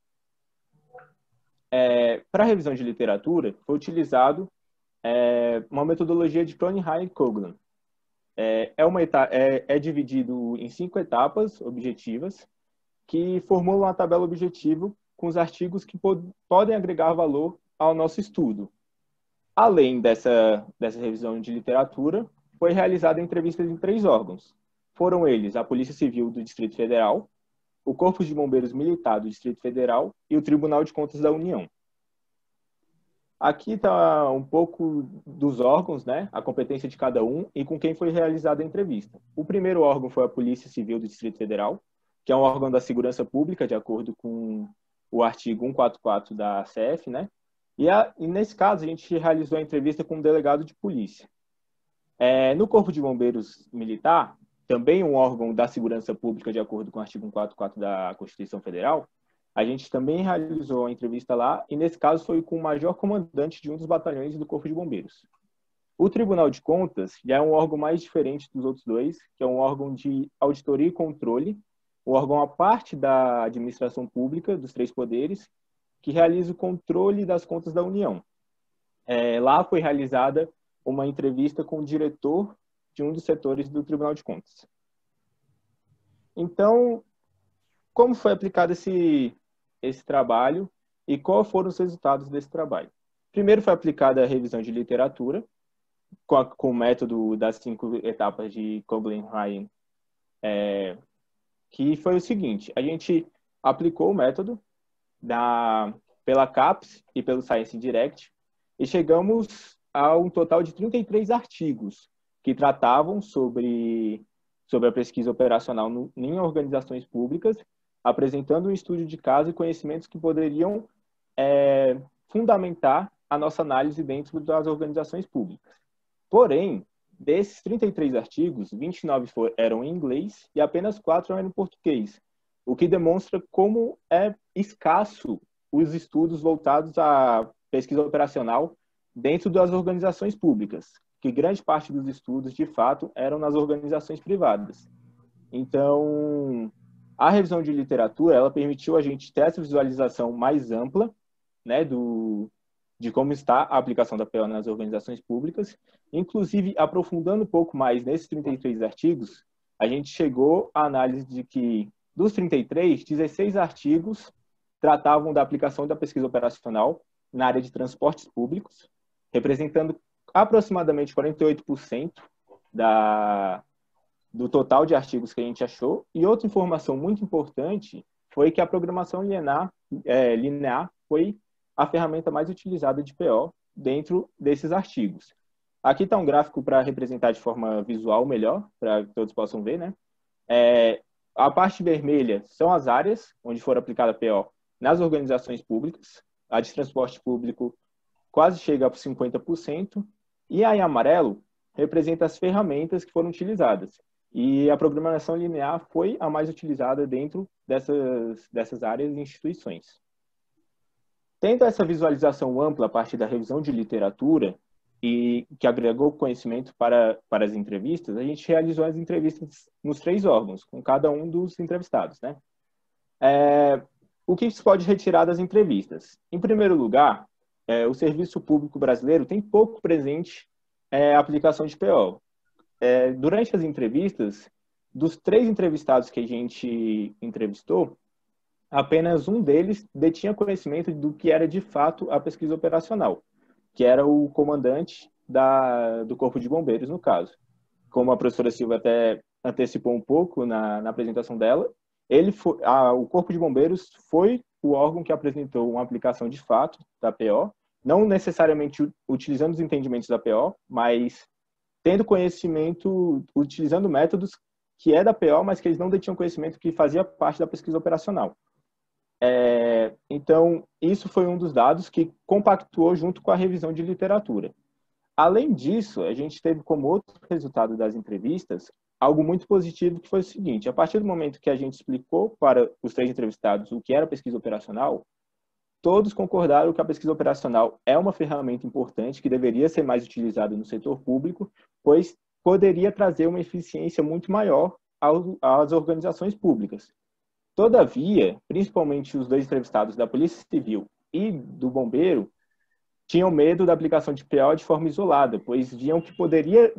Para a revisão de literatura, foi utilizado uma metodologia de Cronenheim e Coughlin. É dividido em 5 etapas objetivas que formulam uma tabela objetiva com os artigos que podem agregar valor ao nosso estudo. Além dessa revisão de literatura, foi realizada entrevistas em 3 órgãos. Foram eles a Polícia Civil do Distrito Federal, o Corpo de Bombeiros Militar do Distrito Federal e o Tribunal de Contas da União. Aqui está um pouco dos órgãos, né, a competência de cada um e com quem foi realizada a entrevista. O primeiro órgão foi a Polícia Civil do Distrito Federal, que é um órgão da segurança pública, de acordo com o artigo 144 da CF, né? E nesse caso, a gente realizou a entrevista com um delegado de polícia. No Corpo de Bombeiros Militar, também um órgão da segurança pública, de acordo com o artigo 144 da Constituição Federal, a gente também realizou a entrevista lá, e nesse caso foi com o major comandante de um dos batalhões do Corpo de Bombeiros. O Tribunal de Contas já é um órgão mais diferente dos outros dois, que é um órgão de auditoria e controle, um órgão à parte da administração pública, dos 3 poderes, que realiza o controle das contas da União. Lá foi realizada uma entrevista com o diretor de um dos setores do Tribunal de Contas. Então, como foi aplicado esse trabalho e quais foram os resultados desse trabalho? Primeiro foi aplicada a revisão de literatura, com o método das 5 etapas de Coughlin-Hine, que foi o seguinte: a gente aplicou o método pela CAPES e pelo Science Direct e chegamos a um total de 33 artigos que tratavam sobre a pesquisa operacional em organizações públicas, apresentando um estudo de caso e conhecimentos que poderiam fundamentar a nossa análise dentro das organizações públicas. Porém, desses 33 artigos, 29 eram em inglês e apenas 4 eram em português, o que demonstra como é escasso os estudos voltados à pesquisa operacional dentro das organizações públicas, que grande parte dos estudos, de fato, eram nas organizações privadas. Então, a revisão de literatura, ela permitiu a gente ter essa visualização mais ampla, né, de como está a aplicação da PO nas organizações públicas. Inclusive, aprofundando um pouco mais nesses 33 artigos, a gente chegou à análise de que, dos 33, 16 artigos tratavam da aplicação da pesquisa operacional na área de transportes públicos, representando aproximadamente 48% do total de artigos que a gente achou. E outra informação muito importante foi que a programação linear foi a ferramenta mais utilizada de PO dentro desses artigos. Aqui está um gráfico para representar de forma visual melhor, para que todos possam ver, né? A parte vermelha são as áreas onde for aplicada a PO nas organizações públicas. A de transporte público quase chega a 50%. E a em amarelo representa as ferramentas que foram utilizadas. E a programação linear foi a mais utilizada dentro dessas áreas e instituições. Tendo essa visualização ampla a partir da revisão de literatura e que agregou conhecimento para as entrevistas, a gente realizou as entrevistas nos 3 órgãos, com cada um dos entrevistados, né? O que se pode retirar das entrevistas? Em primeiro lugar, o serviço público brasileiro tem pouco presente a aplicação de PO. Durante as entrevistas, dos 3 entrevistados que a gente entrevistou, apenas um deles detinha conhecimento do que era de fato a pesquisa operacional, que era o comandante do Corpo de Bombeiros, no caso. Como a professora Silva até antecipou um pouco na apresentação dela, o Corpo de Bombeiros foi o órgão que apresentou uma aplicação de fato da PO, não necessariamente utilizando os entendimentos da PO, mas tendo conhecimento, utilizando métodos que é da PO, mas que eles não detinham conhecimento que fazia parte da pesquisa operacional. Então, isso foi um dos dados que compactuou junto com a revisão de literatura. Além disso, a gente teve como outro resultado das entrevistas algo muito positivo, que foi o seguinte: a partir do momento que a gente explicou para os 3 entrevistados o que era pesquisa operacional, todos concordaram que a pesquisa operacional é uma ferramenta importante que deveria ser mais utilizada no setor público, pois poderia trazer uma eficiência muito maior às organizações públicas. Todavia, principalmente os 2 entrevistados da Polícia Civil e do Bombeiro tinham medo da aplicação de PO de forma isolada, pois viam que poderia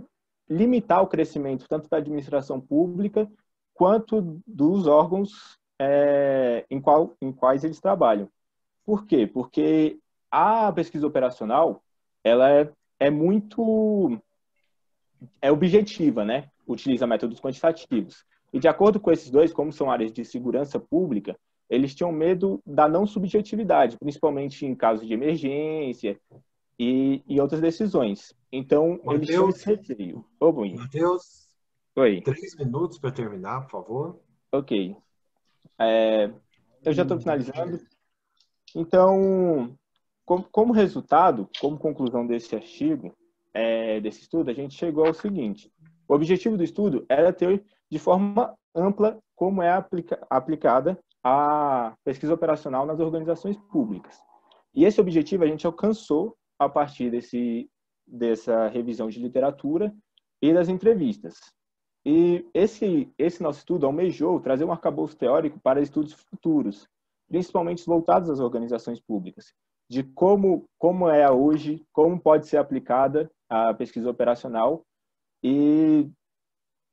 limitar o crescimento tanto da administração pública quanto dos órgãos em quais eles trabalham. Por quê? Porque a pesquisa operacional ela é muito objetiva, né? Utiliza métodos quantitativos. E de acordo com esses 2, como são áreas de segurança pública, eles tinham medo da não subjetividade, principalmente em casos de emergência e outras decisões. Então, eles tinham esse receio. Ô, Bunho. Matheus, Oi. 3 minutos para terminar, por favor. Ok. Eu já estou finalizando. Então, como resultado, como conclusão desse artigo, desse estudo, a gente chegou ao seguinte: o objetivo do estudo era ter de forma ampla como é aplicada a pesquisa operacional nas organizações públicas. E esse objetivo a gente alcançou a partir dessa revisão de literatura e das entrevistas. E esse nosso estudo almejou trazer um arcabouço teórico para estudos futuros, principalmente voltados às organizações públicas, de como é hoje, como pode ser aplicada a pesquisa operacional e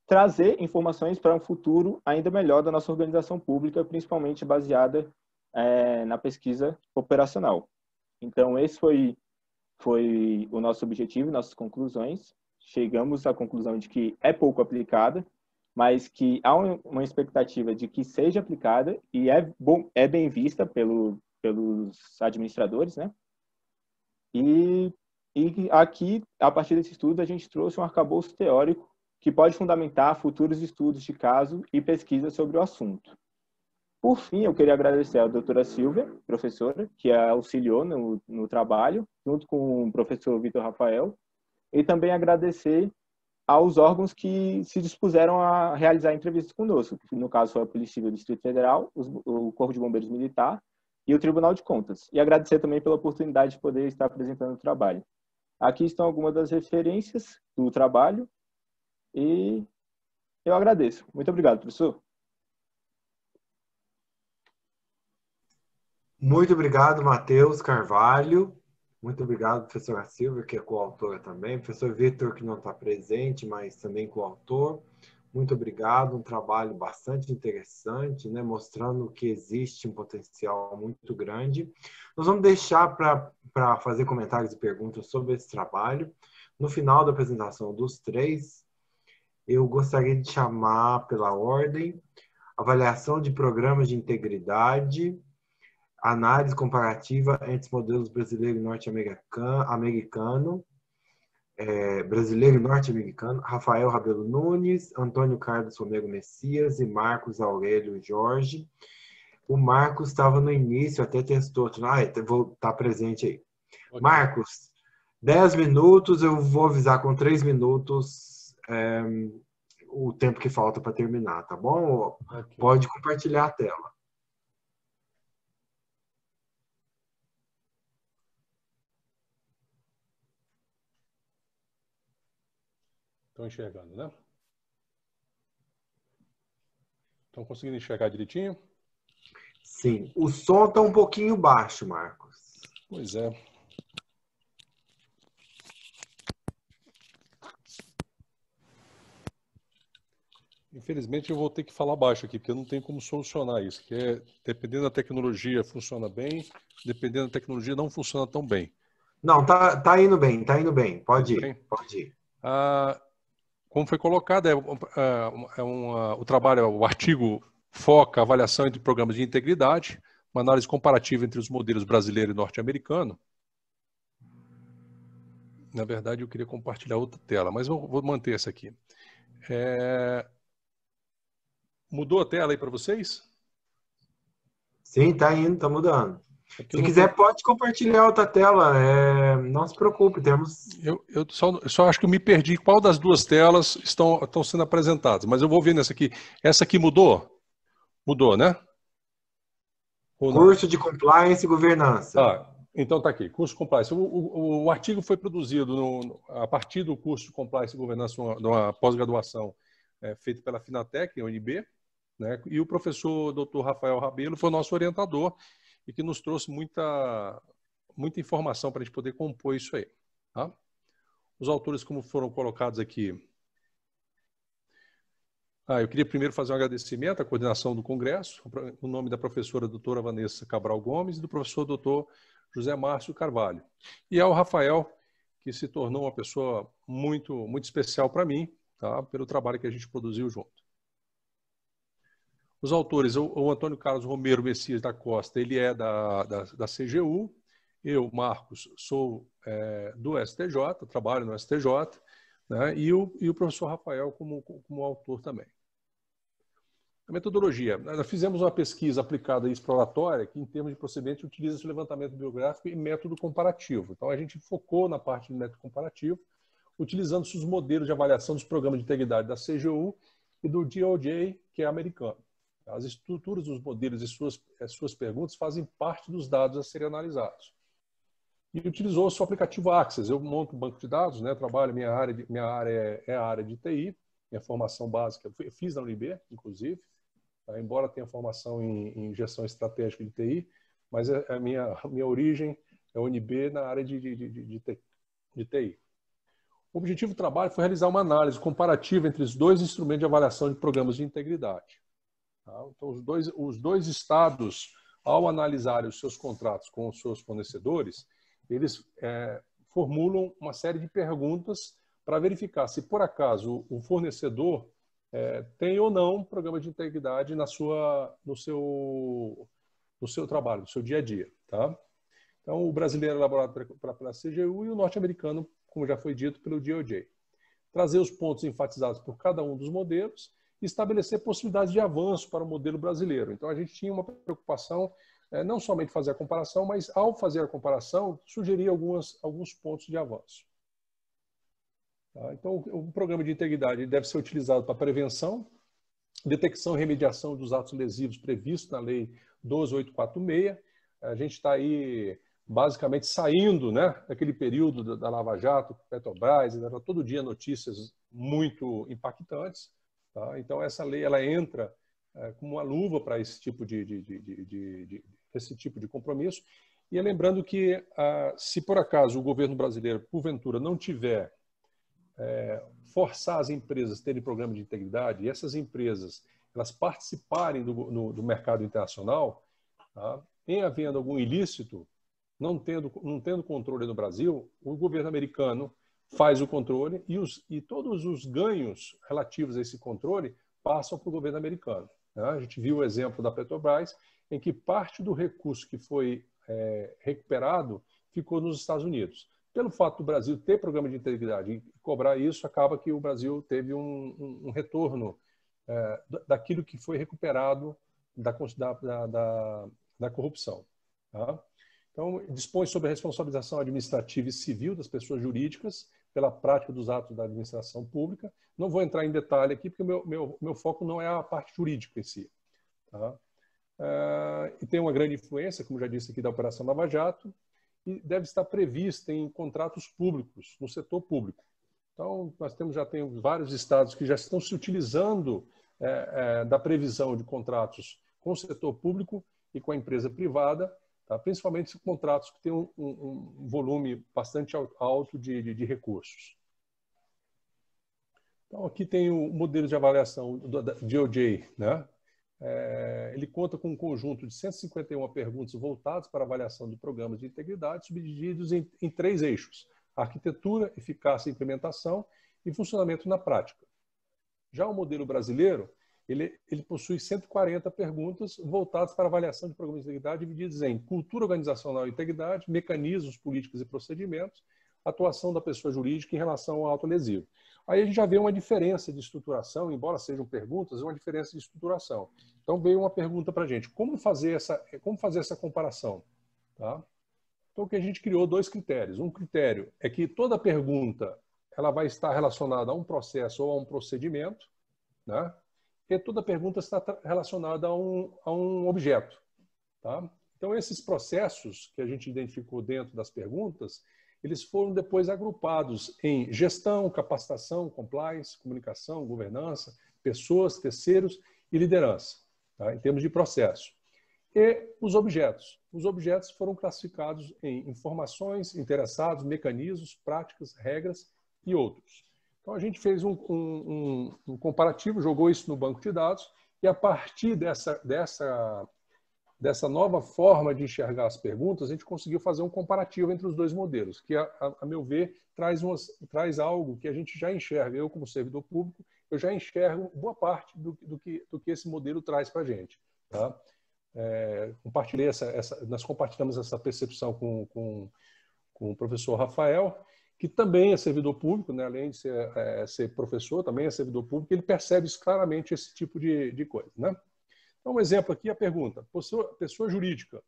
trazer informações para um futuro ainda melhor da nossa organização pública, principalmente baseada na pesquisa operacional. Então, esse foi o nosso objetivo, nossas conclusões. Chegamos à conclusão de que é pouco aplicada, mas que há uma expectativa de que seja aplicada e é bem vista pelos administradores, né? E aqui, a partir desse estudo, a gente trouxe um arcabouço teórico que pode fundamentar futuros estudos de caso e pesquisa sobre o assunto. Por fim, eu queria agradecer à doutora Silvia, professora, que auxiliou no trabalho, junto com o professor Vitor Rafael, e também agradecer aos órgãos que se dispuseram a realizar entrevistas conosco, que no caso foi a Polícia Civil do Distrito Federal, o Corpo de Bombeiros Militar e o Tribunal de Contas. E agradecer também pela oportunidade de poder estar apresentando o trabalho. Aqui estão algumas das referências do trabalho e eu agradeço. Muito obrigado, professor. Muito obrigado, Matheus Carvalho. Muito obrigado, professora Silvia, que é coautora também. Professor Vitor, que não está presente, mas também coautor. Muito obrigado, um trabalho bastante interessante, né, mostrando que existe um potencial muito grande. Nós vamos deixar para fazer comentários e perguntas sobre esse trabalho. No final da apresentação dos 3, eu gostaria de chamar pela ordem avaliação de programas de integridade, análise comparativa entre os modelos brasileiro e norte-americano, brasileiro e norte-americano, Rafael Rabelo Nunes, Antônio Carlos Romero Messias e Marcos Aurélio Jorge. O Marcos estava no início, até testou. Vou estar presente aí. Okay. Marcos, 10 minutos, eu vou avisar com 3 minutos o tempo que falta para terminar, tá bom? Okay. Pode compartilhar a tela. Estão enxergando, né? Estão conseguindo enxergar direitinho? Sim. O som está um pouquinho baixo, Marcos. Pois é. Infelizmente, eu vou ter que falar baixo aqui, porque eu não tenho como solucionar isso. Que dependendo da tecnologia, funciona bem. Dependendo da tecnologia, não funciona tão bem. Não, tá indo bem, tá indo bem. Pode ir, pode ir. Como foi colocado, o trabalho, o artigo foca a avaliação entre programas de integridade, uma análise comparativa entre os modelos brasileiro e norte-americano. Na verdade, eu queria compartilhar outra tela, mas eu vou manter essa aqui. Mudou a tela aí para vocês? Sim, tá indo, tá mudando. Se quiser, pode compartilhar outra tela. Não se preocupe, temos... Eu só acho que eu me perdi. Qual das duas telas estão sendo apresentadas? Mas eu vou ver nessa aqui. Essa aqui mudou? Mudou, né? Curso de Compliance e Governança. Então está aqui, curso de Compliance. O artigo foi produzido a partir do curso de Compliance e Governança, uma pós-graduação feita pela Finatec, UNB, né? E o professor Dr. Rafael Rabelo foi o nosso orientador e que nos trouxe muita informação para a gente poder compor isso aí. Tá? Os autores, como foram colocados aqui. Eu queria primeiro fazer um agradecimento à coordenação do Congresso, no nome da professora doutora Vanessa Cabral Gomes e do professor doutor José Márcio Carvalho. E ao Rafael, que se tornou uma pessoa muito especial para mim, tá? Pelo trabalho que a gente produziu junto. Os autores, o Antônio Carlos Romero Messias da Costa, ele é da CGU. Eu, Marcos, sou do STJ, trabalho no STJ, né? E o professor Rafael como autor também. A metodologia. Nós fizemos uma pesquisa aplicada e exploratória que, em termos de procedimento, utiliza esse levantamento biográfico e método comparativo. Então, a gente focou na parte do método comparativo, utilizando os modelos de avaliação dos programas de integridade da CGU e do DOJ, que é americano. As estruturas dos modelos e suas perguntas fazem parte dos dados a serem analisados. E utilizou o seu aplicativo Access. Eu monto um banco de dados, né? Trabalho, minha área é a área de TI, minha formação básica, eu fiz na UNB, inclusive, tá? Embora tenha formação em gestão estratégica de TI, mas a minha origem é UNB na área de TI. O objetivo do trabalho foi realizar uma análise comparativa entre os dois instrumentos de avaliação de programas de integridade. Tá? Então, os dois estados, ao analisarem os seus contratos com os seus fornecedores, eles formulam uma série de perguntas para verificar se, por acaso, o fornecedor tem ou não um programa de integridade no seu trabalho, no seu dia a dia. Tá? Então, o brasileiro é elaborado pela CGU e o norte-americano, como já foi dito, pelo DOJ. Trazer os pontos enfatizados por cada um dos modelos e estabelecer possibilidades de avanço para o modelo brasileiro. Então, a gente tinha uma preocupação, não somente fazer a comparação, mas, ao fazer a comparação, sugerir alguns pontos de avanço. Tá? Então, o programa de integridade deve ser utilizado para prevenção, detecção e remediação dos atos lesivos previstos na Lei 12.846. A gente está aí, basicamente, saindo, né, daquele período da Lava Jato, Petrobras, todo dia notícias muito impactantes. Tá? Então, essa lei ela entra como uma luva para esse tipo de compromisso. E lembrando que, se por acaso o governo brasileiro, porventura, não tiver forçar as empresas a terem programa de integridade e essas empresas elas participarem do mercado internacional, tá? Em havendo algum ilícito, não tendo controle no Brasil, o governo americano faz o controle e todos os ganhos relativos a esse controle passam para o governo americano. Né? A gente viu o exemplo da Petrobras, em que parte do recurso que foi recuperado ficou nos Estados Unidos. Pelo fato do Brasil ter programa de integridade e cobrar isso, acaba que o Brasil teve um retorno daquilo que foi recuperado da corrupção. Tá? Então, dispõe sobre a responsabilização administrativa e civil das pessoas jurídicas pela prática dos atos da administração pública. Não vou entrar em detalhe aqui, porque o meu foco não é a parte jurídica em si. Tá? E tem uma grande influência, como já disse aqui, da Operação Lava Jato, e deve estar prevista em contratos públicos, no setor público. Então, nós já temos vários estados que já estão se utilizando da previsão de contratos com o setor público e com a empresa privada, tá? Principalmente contratos que têm um volume bastante alto de recursos. Então, aqui tem o modelo de avaliação do DOJ, né? Ele conta com um conjunto de 151 perguntas voltadas para avaliação de programas de integridade, subdivididos em 3 eixos: arquitetura, eficácia e implementação e funcionamento na prática. Já o modelo brasileiro, ele possui 140 perguntas voltadas para avaliação de programas de integridade, divididos em cultura organizacional e integridade, mecanismos, políticas e procedimentos, atuação da pessoa jurídica em relação ao auto lesivo. Aí a gente já vê uma diferença de estruturação, embora sejam perguntas, uma diferença de estruturação. Então veio uma pergunta para a gente: como fazer essa comparação? Tá? Então, o que a gente criou 2 critérios. Um critério é que toda pergunta ela vai estar relacionada a um processo ou a um procedimento, né? E toda pergunta está relacionada a um objeto. Tá? Então, esses processos que a gente identificou dentro das perguntas, eles foram depois agrupados em gestão, capacitação, compliance, comunicação, governança, pessoas, terceiros e liderança, tá? Em termos de processo. E os objetos. Os objetos foram classificados em informações, interessados, mecanismos, práticas, regras e outros. Então, a gente fez um comparativo, jogou isso no banco de dados, e a partir dessa nova forma de enxergar as perguntas, a gente conseguiu fazer um comparativo entre os 2 modelos, que, a meu ver, traz algo que a gente já enxerga. Eu, como servidor público, eu já enxergo boa parte do que esse modelo traz para a gente. Tá? Nós compartilhamos essa percepção com o professor Rafael, que também é servidor público, né? Além de ser professor, também é servidor público, ele percebe claramente esse tipo de coisa. Né? Então, um exemplo aqui, a pergunta: pessoa jurídica,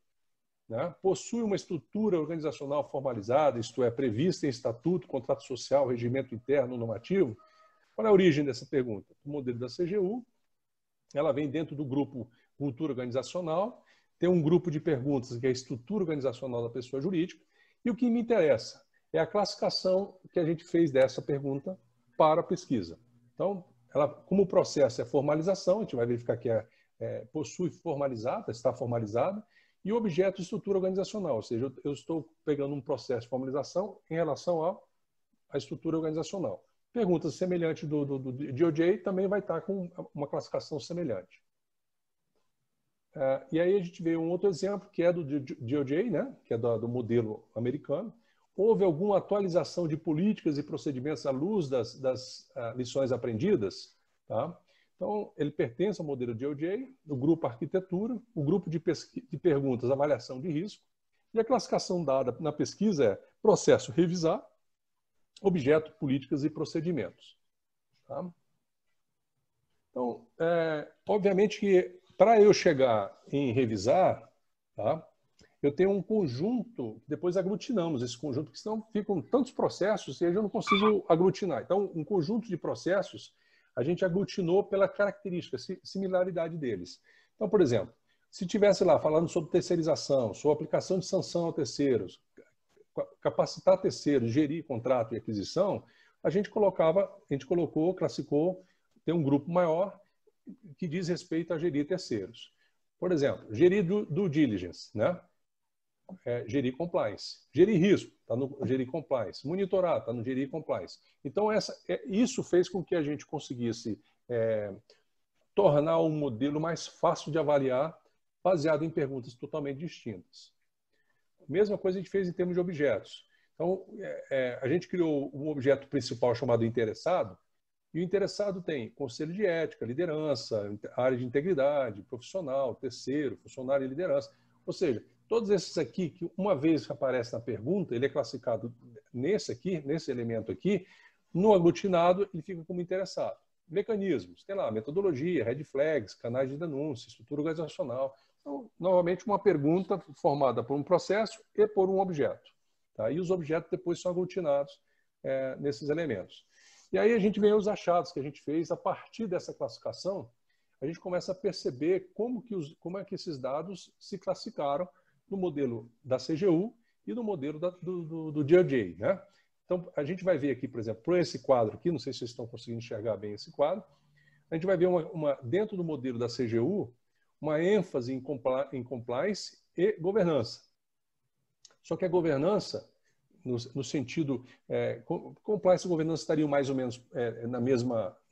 né, possui uma estrutura organizacional formalizada, isto é, prevista em estatuto, contrato social, regimento interno, normativo? Qual é a origem dessa pergunta? O modelo da CGU, ela vem dentro do grupo Cultura Organizacional, tem um grupo de perguntas que é a estrutura organizacional da pessoa jurídica, e o que me interessa é a classificação que a gente fez dessa pergunta para a pesquisa. Então, como o processo é formalização, a gente vai verificar que possui formalizada, está formalizada, e o objeto estrutura organizacional, ou seja, eu estou pegando um processo de formalização em relação à estrutura organizacional. Perguntas semelhantes do DOJ também vai estar com uma classificação semelhante. E aí a gente vê um outro exemplo, que é do DOJ, né, que é do modelo americano. Houve alguma atualização de políticas e procedimentos à luz das lições aprendidas? Tá? Então, ele pertence ao modelo DOJ, do grupo arquitetura, o grupo de perguntas, avaliação de risco, e a classificação dada na pesquisa é processo revisar, objeto, políticas e procedimentos. Tá? Então, obviamente que para eu chegar em revisar, tá, eu tenho um conjunto, depois aglutinamos esse conjunto, porque senão ficam tantos processos e eu não consigo aglutinar. Então, um conjunto de processos a gente aglutinou pela característica, similaridade deles. Então, por exemplo, se tivesse lá falando sobre terceirização, sobre aplicação de sanção a terceiros, capacitar terceiros, gerir contrato e aquisição, a gente classificou, tem um grupo maior que diz respeito a gerir terceiros. Por exemplo, gerir due diligence, né? Gerir compliance. Gerir risco, está no gerir compliance. Monitorar, está no gerir compliance. Então, isso fez com que a gente conseguisse tornar um modelo mais fácil de avaliar, baseado em perguntas totalmente distintas. Mesma coisa a gente fez em termos de objetos. Então, a gente criou um objeto principal chamado interessado, e o interessado tem conselho de ética, liderança, área de integridade, profissional, terceiro, funcionário e liderança. Ou seja, todos esses aqui, que uma vez que aparece na pergunta, ele é classificado nesse elemento aqui, no aglutinado, ele fica como interessado. Mecanismos, tem lá metodologia, red flags, canais de denúncia, estrutura organizacional. Então, novamente, uma pergunta formada por um processo e por um objeto. Tá? E os objetos depois são aglutinados nesses elementos. E aí a gente vê os achados que a gente fez. A partir dessa classificação, a gente começa a perceber como é que esses dados se classificaram no modelo da CGU e no modelo do DOJ, né? Então, a gente vai ver aqui, por exemplo, por esse quadro aqui, não sei se vocês estão conseguindo enxergar bem esse quadro, a gente vai ver dentro do modelo da CGU, uma ênfase em compliance e governança. Só que a governança, no sentido, compliance e governança estariam mais ou menos na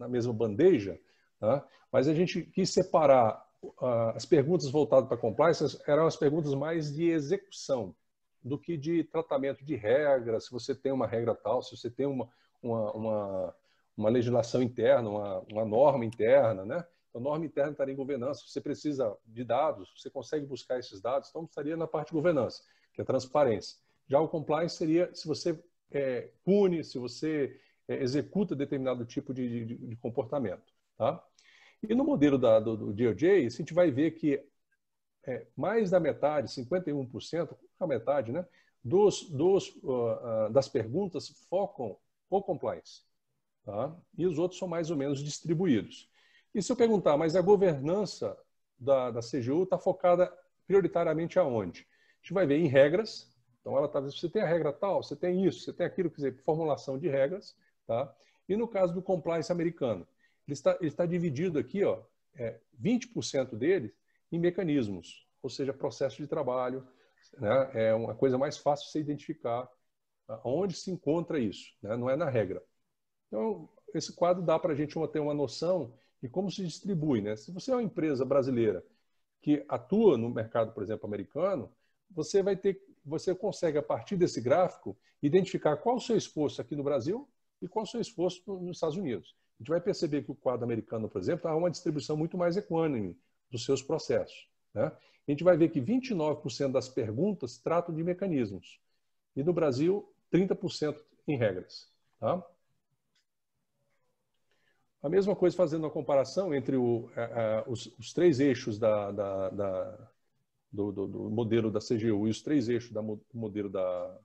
mesma bandeja, tá? Mas a gente quis separar as perguntas voltadas para compliance, eram as perguntas mais de execução do que de tratamento de regras, se você tem uma regra tal, se você tem uma legislação interna, uma norma interna, né? Então, a norma interna estaria em governança, você precisa de dados, você consegue buscar esses dados, então estaria na parte de governança, que é transparência. Já o compliance seria se você pune, se você executa determinado tipo de comportamento. Tá? E no modelo do DOJ, a gente vai ver que mais da metade, 51%, a metade, né, das perguntas focam o compliance. Tá? E os outros são mais ou menos distribuídos. E se eu perguntar, mas a governança da CGU está focada prioritariamente aonde? A gente vai ver em regras. Então, ela você tem a regra tal, você tem isso, você tem aquilo, quer dizer, formulação de regras. Tá? E no caso do compliance americano, ele está dividido aqui, ó, 20% dele em mecanismos, ou seja, processo de trabalho, né? É uma coisa mais fácil de você identificar onde se encontra isso, né? Não é na regra. Então, esse quadro dá para a gente ter uma noção de como se distribui, né? Se você é uma empresa brasileira que atua no mercado, por exemplo, americano, você consegue, a partir desse gráfico, identificar qual o seu esforço aqui no Brasil e qual o seu esforço nos Estados Unidos. A gente vai perceber que o quadro americano, por exemplo, há uma distribuição muito mais equânime dos seus processos, né? A gente vai ver que 29% das perguntas tratam de mecanismos. E no Brasil, 30% em regras. Tá? A mesma coisa fazendo uma comparação entre os 3 eixos do modelo da CGU e os 3 eixos do modelo da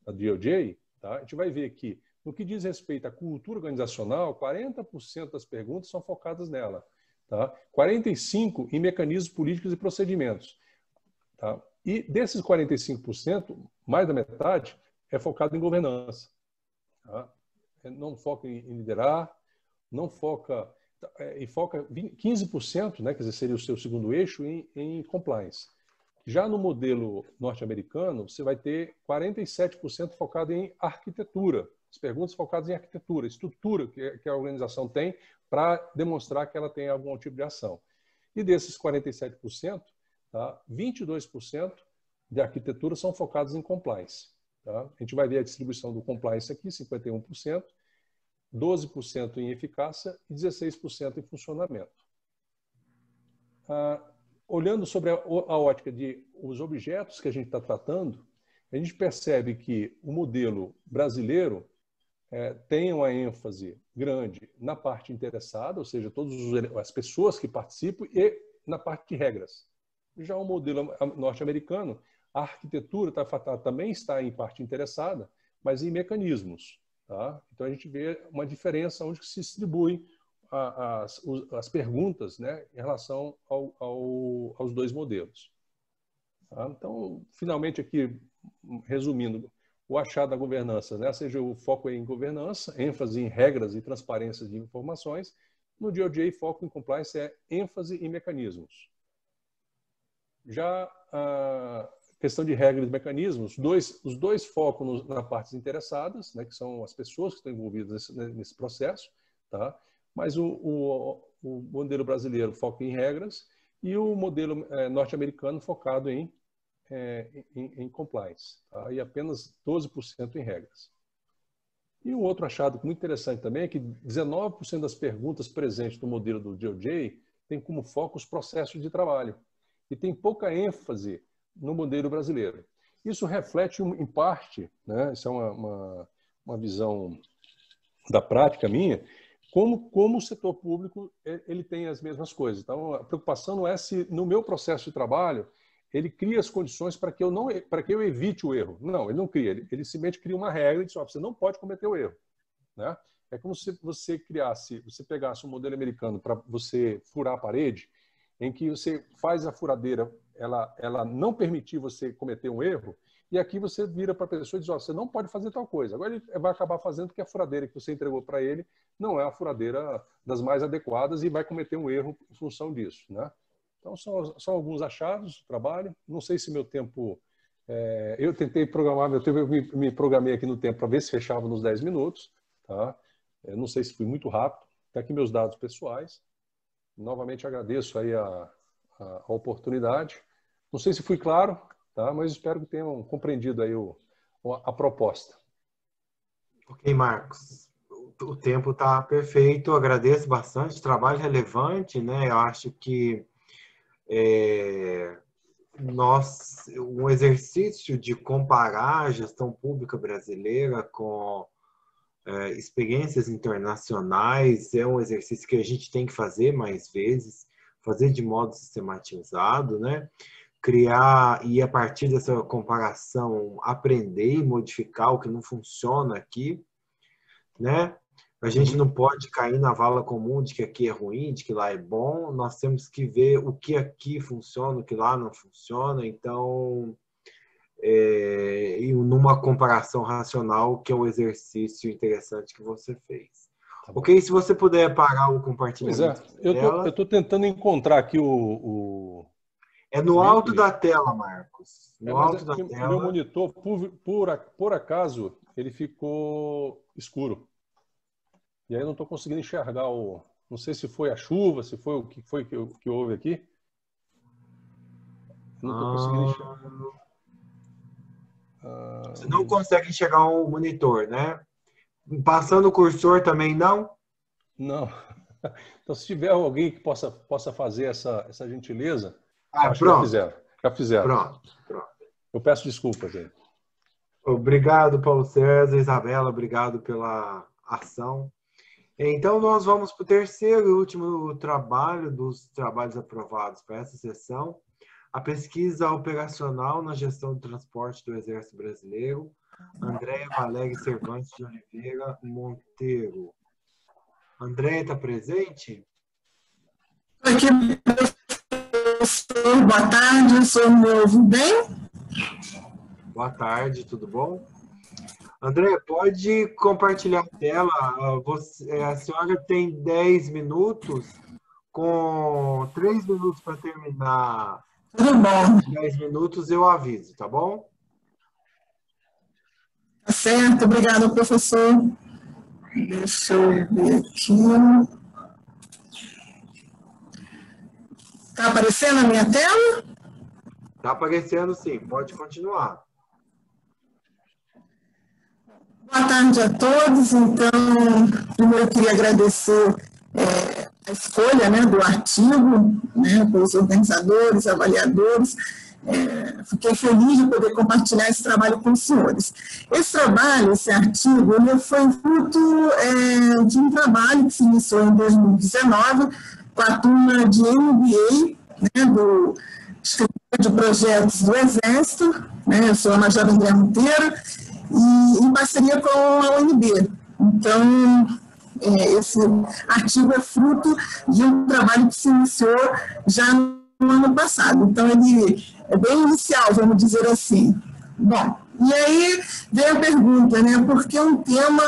DOJ, tá? A gente vai ver que, no que diz respeito à cultura organizacional, 40% das perguntas são focadas nela. Tá? 45% em mecanismos políticos e procedimentos. Tá? E desses 45%, mais da metade é focado em governança. Tá? Não foca em liderar, não foca... E foca 15%, né, quer dizer, seria o seu segundo eixo, em compliance. Já no modelo norte-americano, você vai ter 47% focado em arquitetura. As perguntas focadas em arquitetura, estrutura que a organização tem para demonstrar que ela tem algum tipo de ação. E desses 47%, tá, 22% de arquitetura são focados em compliance. Tá? A gente vai ver a distribuição do compliance aqui, 51%, 12% em eficácia e 16% em funcionamento. Olhando sobre a ótica de os objetos que a gente está tratando, a gente percebe que o modelo brasileiro tem uma ênfase grande na parte interessada, ou seja, todas as pessoas que participam, e na parte de regras. Já o modelo norte-americano, a arquitetura também está em parte interessada, mas em mecanismos. Tá? Então, a gente vê uma diferença onde se distribui as perguntas, né, em relação aos 2 modelos. Tá? Então, finalmente aqui, resumindo, o achado da governança, né? Seja o foco em governança, ênfase em regras e transparência de informações. No DOJ, foco em compliance é ênfase em mecanismos. Já a questão de regras e mecanismos, os dois focam nas partes interessadas, né? Que são as pessoas que estão envolvidas nesse processo, tá? Mas o modelo brasileiro foca em regras e o modelo norte-americano focado em compliance, tá? E apenas 12% em regras. E um outro achado muito interessante também é que 19% das perguntas presentes no modelo do DOJ tem como foco os processos de trabalho e tem pouca ênfase no modelo brasileiro. Isso reflete, em parte, né, isso é uma visão da prática minha, como o setor público ele tem as mesmas coisas. Então, a preocupação não é se no meu processo de trabalho ele cria as condições para que eu evite o erro. Não, ele não cria. Ele simplesmente cria uma regra e diz, você não pode cometer o erro. Né? É como se você pegasse um modelo americano para você furar a parede, em que você faz a furadeira, ela não permitir você cometer um erro, e aqui você vira para a pessoa e diz, você não pode fazer tal coisa. Agora ele vai acabar fazendo porque a furadeira que você entregou para ele não é a furadeira das mais adequadas e vai cometer um erro em função disso. Né? Então, são alguns achados do trabalho. Não sei se meu tempo... eu tentei programar, me programei aqui no tempo para ver se fechava nos 10 minutos. Tá? Não sei se fui muito rápido. Tem aqui meus dados pessoais. Novamente agradeço aí a oportunidade. Não sei se fui claro, tá? Mas espero que tenham compreendido aí a proposta. Ok, Marcos. O tempo está perfeito. Eu agradeço bastante. Trabalho relevante, né? Eu acho que um exercício de comparar a gestão pública brasileira com experiências internacionais é um exercício que a gente tem que fazer mais vezes, fazer de modo sistematizado, né? criar e, a partir dessa comparação, aprender e modificar o que não funciona aqui, né? A gente não pode cair na vala comum de que aqui é ruim, de que lá é bom. Nós temos que ver o que aqui funciona, o que lá não funciona. Então, e numa comparação racional, que é um exercício interessante que você fez. Ok? Se você puder parar o compartilhamento. Pois é, eu estou tentando encontrar aqui o... É no alto da tela, Marcos. No alto da tela. Meu monitor, por acaso, ele ficou escuro. E aí eu não estou conseguindo enxergar o... Não sei se foi a chuva, se foi o que foi que houve aqui. Não estou conseguindo enxergar. Você não consegue enxergar o monitor, né? Passando o cursor também não? Não. Então, se tiver alguém que possa fazer essa gentileza... Acho pronto. Que já fizeram. Pronto. Eu peço desculpas aí. Obrigado, Paulo César, Isabela, obrigado pela ação. Então, nós vamos para o terceiro e último trabalho dos trabalhos aprovados para essa sessão. A pesquisa operacional na gestão do transporte do Exército Brasileiro. Andréia Valéria Cervantes de Oliveira Monteiro. Andréia, está presente? Aqui, boa tarde, o senhor me ouve bem? Boa tarde, tudo bom? André, pode compartilhar a tela. A senhora tem 10 minutos, com 3 minutos para terminar. Tudo bom. 10 minutos eu aviso, tá bom? Tá certo, obrigada, professor. Deixa eu ver aqui. Está aparecendo a minha tela? Está aparecendo sim, pode continuar. Boa tarde a todos. Então, primeiro eu queria agradecer a escolha, né, do artigo, né, pelos organizadores, avaliadores. Fiquei feliz de poder compartilhar esse trabalho com os senhores. Esse trabalho, esse artigo, ele foi fruto de um trabalho que se iniciou em 2019 com a turma de MBA, né, do Escritório de Projetos do Exército, né, eu sou a Major André Monteiro, e em parceria com a UNB. Então, esse artigo é fruto de um trabalho que se iniciou já no ano passado. Então, ele é bem inicial, vamos dizer assim. Bom, e aí vem a pergunta, né? Por que um tema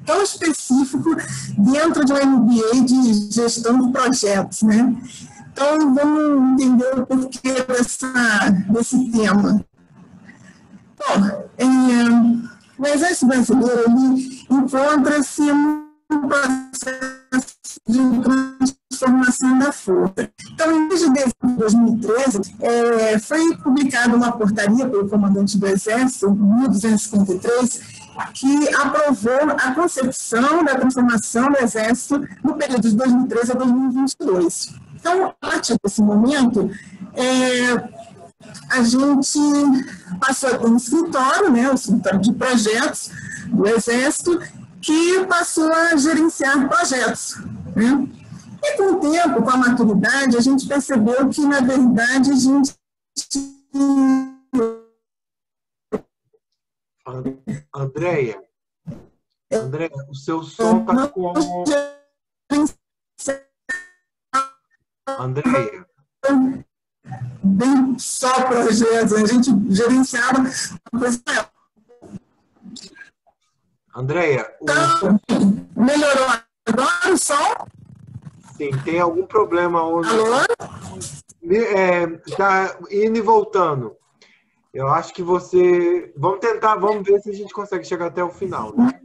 tão específico dentro de um MBA de gestão de projetos, né? Então, vamos entender o porquê desse tema. Bom, o Exército Brasileiro ele encontra-se em um processo de transformação da força. Então, em mês de dezembro de 2013, foi publicada uma portaria pelo comandante do Exército, 1253, que aprovou a concepção da transformação do Exército no período de 2013 a 2022. Então, a partir desse momento, a gente passou a ter um escritório, né, o escritório de projetos do Exército, que passou a gerenciar projetos, né? E com o tempo, com a maturidade, a gente percebeu que, na verdade, a gente... Andréia, o seu som está com... Andréia. Bem só projetos, a gente gerenciava uma coisa maior. Andréia, então, melhorou agora o som? Sim, tem algum problema onde... Alô? Tá indo e voltando. Eu acho que você... Vamos ver se a gente consegue chegar até o final, né?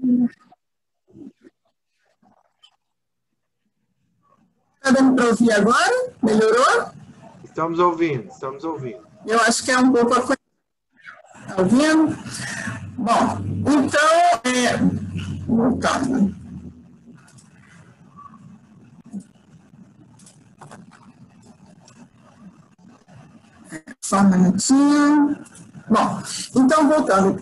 Está dando para ouvir agora? Melhorou? Estamos ouvindo, estamos ouvindo. Eu acho que é um pouco a coisa. Está ouvindo? Bom, então, voltando. Só um minutinho. Bom, então, voltando.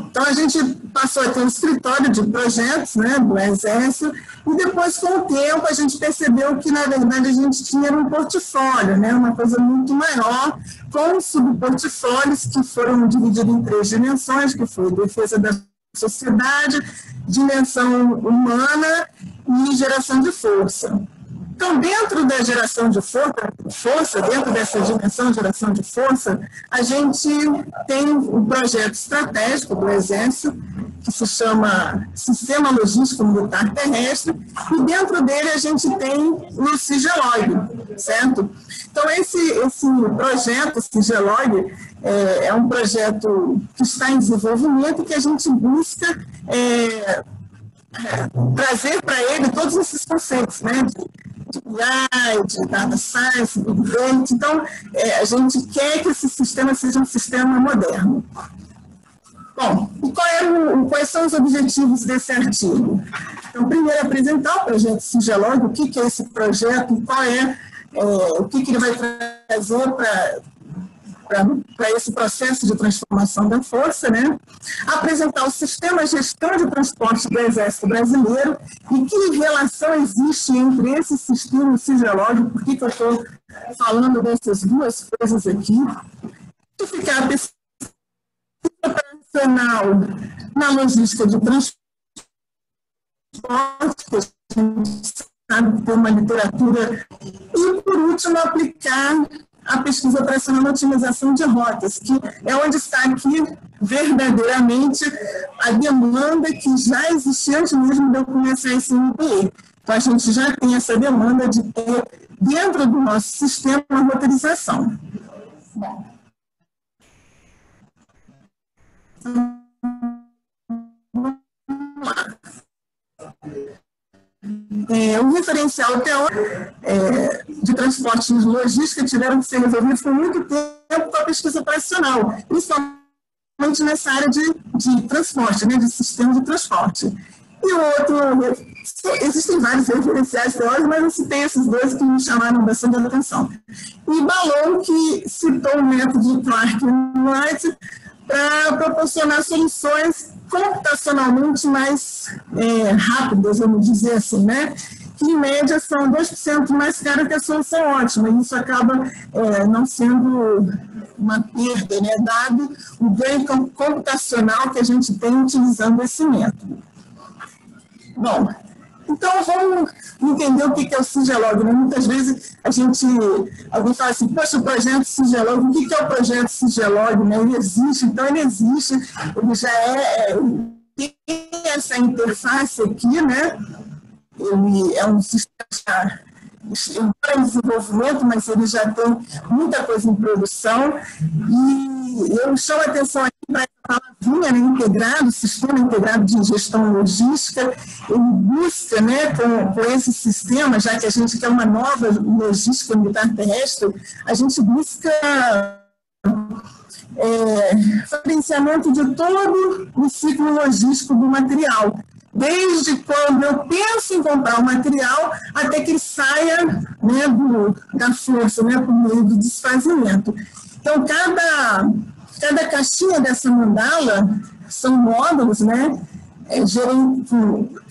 Então a gente passou a ter um escritório de projetos, né, do Exército, e depois, com o tempo, a gente percebeu que, na verdade, a gente tinha um portfólio, né, uma coisa muito maior, com subportfólios que foram divididos em 3 dimensões, que foi defesa da sociedade, dimensão humana e geração de força. Então, dentro da geração de força, dentro dessa dimensão de geração de força, a gente tem um projeto estratégico do Exército, que se chama Sistema Logístico Militar Terrestre, e dentro dele a gente tem o CIGELOG, certo? Então, esse projeto, o CIGELOG, é um projeto que está em desenvolvimento, que a gente busca trazer para ele todos esses conceitos, né, de BI, de Data Science, Big Data. Então, a gente quer que esse sistema seja um sistema moderno. Bom, e quais são os objetivos desse artigo? Então, primeiro, apresentar o projeto CIGELOG, o que é esse projeto, o que ele vai trazer para esse processo de transformação da força, né? Apresentar o sistema de gestão de transporte do Exército Brasileiro e que relação existe entre esse sistema e o CIGELOG, por que eu estou falando dessas duas coisas aqui. Justificar a pesquisa operacional na logística de transporte, que a gente sabe que tem uma literatura, e, por último, aplicar a pesquisa operacional na otimização de rotas, que é onde está aqui verdadeiramente a demanda que já existia antes mesmo de eu começar esse MPE. Então, a gente já tem essa demanda de ter, dentro do nosso sistema, uma roteirização. Bom. O referencial teórico de transporte e logística tiveram que ser resolvidos por muito tempo com a pesquisa operacional, principalmente nessa área de transporte, né, de sistema de transporte. E o outro, existem vários referenciais teóricos, mas eu citei esses dois que me chamaram bastante atenção. E Ballon, que citou o método de Clark e Wright para proporcionar soluções computacionalmente mais rápidas, vamos dizer assim, né? Que em média são 2% mais caras que a solução ótima, e isso acaba não sendo uma perda, né? Dado o ganho computacional que a gente tem utilizando esse método. Bom, então vamos entender o que é o CIGELOG, né? Muitas vezes alguém fala assim, poxa, o projeto CIGELOG, o que é o projeto CIGELOG, né? Ele existe, então ele existe, ele já tem essa interface aqui, né? Ele é um sistema em desenvolvimento, mas ele já tem muita coisa em produção, e eu chamo a atenção aqui para a palavrinha, né, integrado, sistema integrado de gestão logística. Ele busca, né, com esse sistema, já que a gente quer uma nova logística militar terrestre, a gente busca gerenciamento de todo o ciclo logístico do material, desde quando eu penso em comprar o material até que ele saia, né, da força, né, por meio do desfazimento. Então, cada caixinha dessa mandala são módulos, né,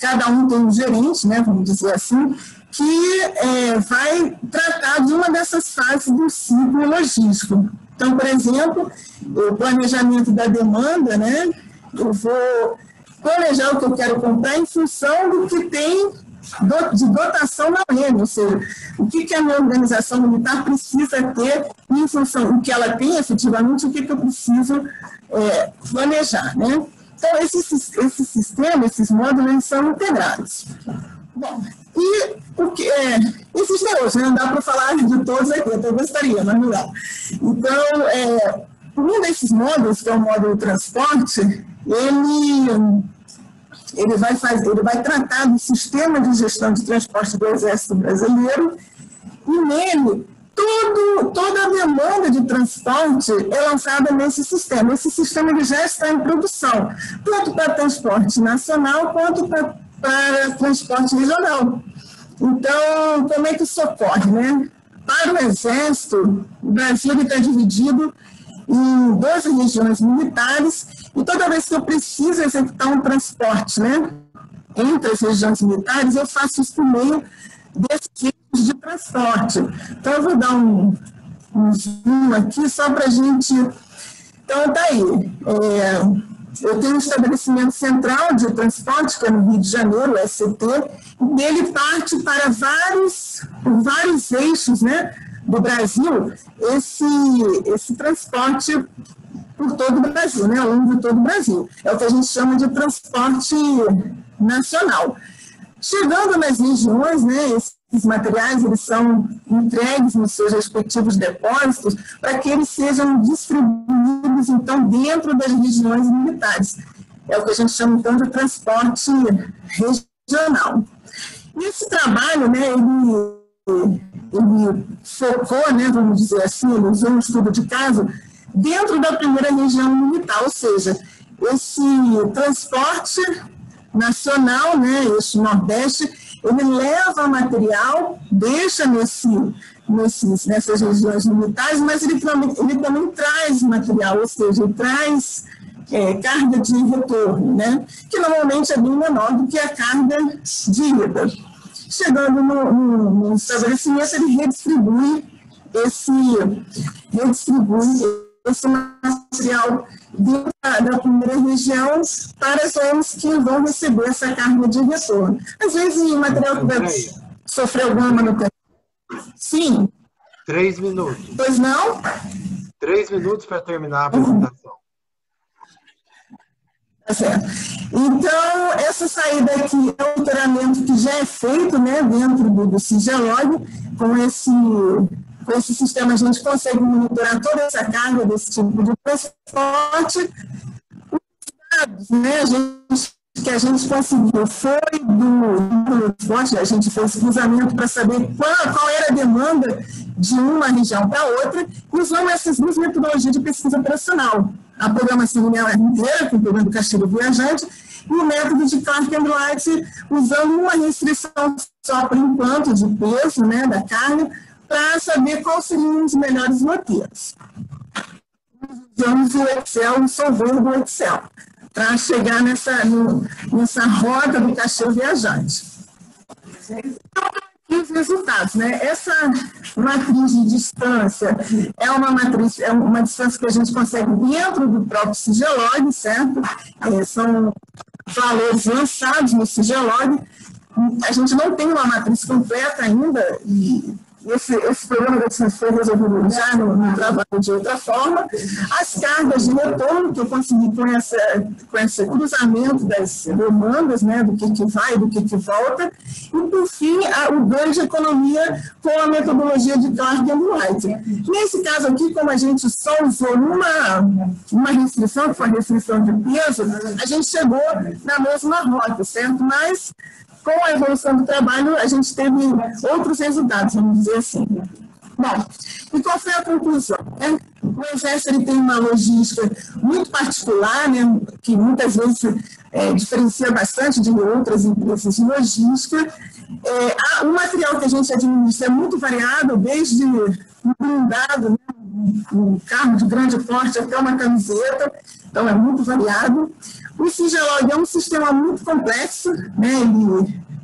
cada um tem um gerente, né, vamos dizer assim, que vai tratar de uma dessas fases do ciclo logístico. Então, por exemplo, o planejamento da demanda, né, eu vou planejar o que eu quero comprar em função do que tem de dotação na lei, ou seja, o que a minha organização militar precisa ter em função do que ela tem efetivamente, o que eu preciso planejar, né? Então, esse sistema, esses módulos, eles são integrados. Bom, e o que existem outros, né? Não dá para falar de todos aqui, eu gostaria, mas não dá. Então, um desses módulos, que é o módulo transporte, ele vai tratar do sistema de gestão de transporte do Exército Brasileiro, e nele toda a demanda de transporte é lançada nesse sistema. Esse sistema ele já está em produção, tanto para transporte nacional quanto para transporte regional. Então, como é que isso ocorre, né? Para o Exército, o Brasil está dividido em 12 regiões militares, e toda vez que eu preciso executar um transporte, né, entre as regiões militares, eu faço isso por meio desses tipos de transporte. Então, eu vou dar um zoom aqui só para a gente... Então, tá aí. Eu tenho um estabelecimento central de transporte, que é no Rio de Janeiro, o SCT, e ele parte para vários eixos, né, do Brasil, esse transporte por todo o Brasil, né, ao longo de todo o Brasil. É o que a gente chama de transporte nacional. Chegando nas regiões, né, esses materiais eles são entregues nos seus respectivos depósitos para que eles sejam distribuídos, então, dentro das regiões militares. É o que a gente chama, então, de transporte regional. E esse trabalho, né, ele focou, né, vamos dizer assim, ele usou um estudo de caso dentro da primeira região militar, ou seja, esse transporte nacional, né, esse Nordeste, ele leva material, deixa nessas regiões militares, mas ele também traz material, ou seja, ele traz carga de retorno, né, que normalmente é bem menor do que a carga de ida. Chegando no estabelecimento, ele redistribui esse material dentro da primeira região para as zonas que vão receber essa carga de retorno. Às vezes, o material que vai sofrer alguma manutenção. Sim. 3 minutos. Pois não? 3 minutos para terminar a apresentação. Tá certo. Então, essa saída aqui é um monitoramento que já é feito, né, dentro do Sigelog. Com esse sistema, a gente consegue monitorar toda essa carga desse tipo de transporte. Os dados, né, que a gente conseguiu foi do transporte, a gente fez cruzamento para saber qual era a demanda de uma região para outra, e usamos essas duas metodologias de pesquisa operacional. A programação linear inteira, com o programa do Castigo Viajante, e o método de Clark and Wright, usando uma restrição só por enquanto de peso, né, da carga, para saber quais seriam os melhores roteiros. Usamos o Excel, o solver do Excel, para chegar nessa rota do Castigo Viajante. E os resultados, né? Essa matriz de distância é uma distância que a gente consegue dentro do próprio Sigelog, certo? São valores lançados no Sigelog. A gente não tem uma matriz completa ainda, e esse problema da distância foi resolvido já no trabalho de outra forma. As cargas de retorno que eu consegui com esse cruzamento das demandas, né, do que vai, do que volta, e, por fim, o ganho de economia com a metodologia de Clark and Wright. Nesse caso aqui, como a gente só usou uma restrição, que foi a restrição de peso, a gente chegou na mesma rota, certo? Mas, com a evolução do trabalho, a gente teve outros resultados, vamos dizer assim. Bom, e qual foi a conclusão? O Exército ele tem uma logística muito particular, né, que muitas vezes diferencia bastante de outras empresas de logística. O material que a gente administra é muito variado, desde um blindado, né, um carro de grande porte até uma camiseta, então é muito variado. O Sigelog é um sistema muito complexo, né,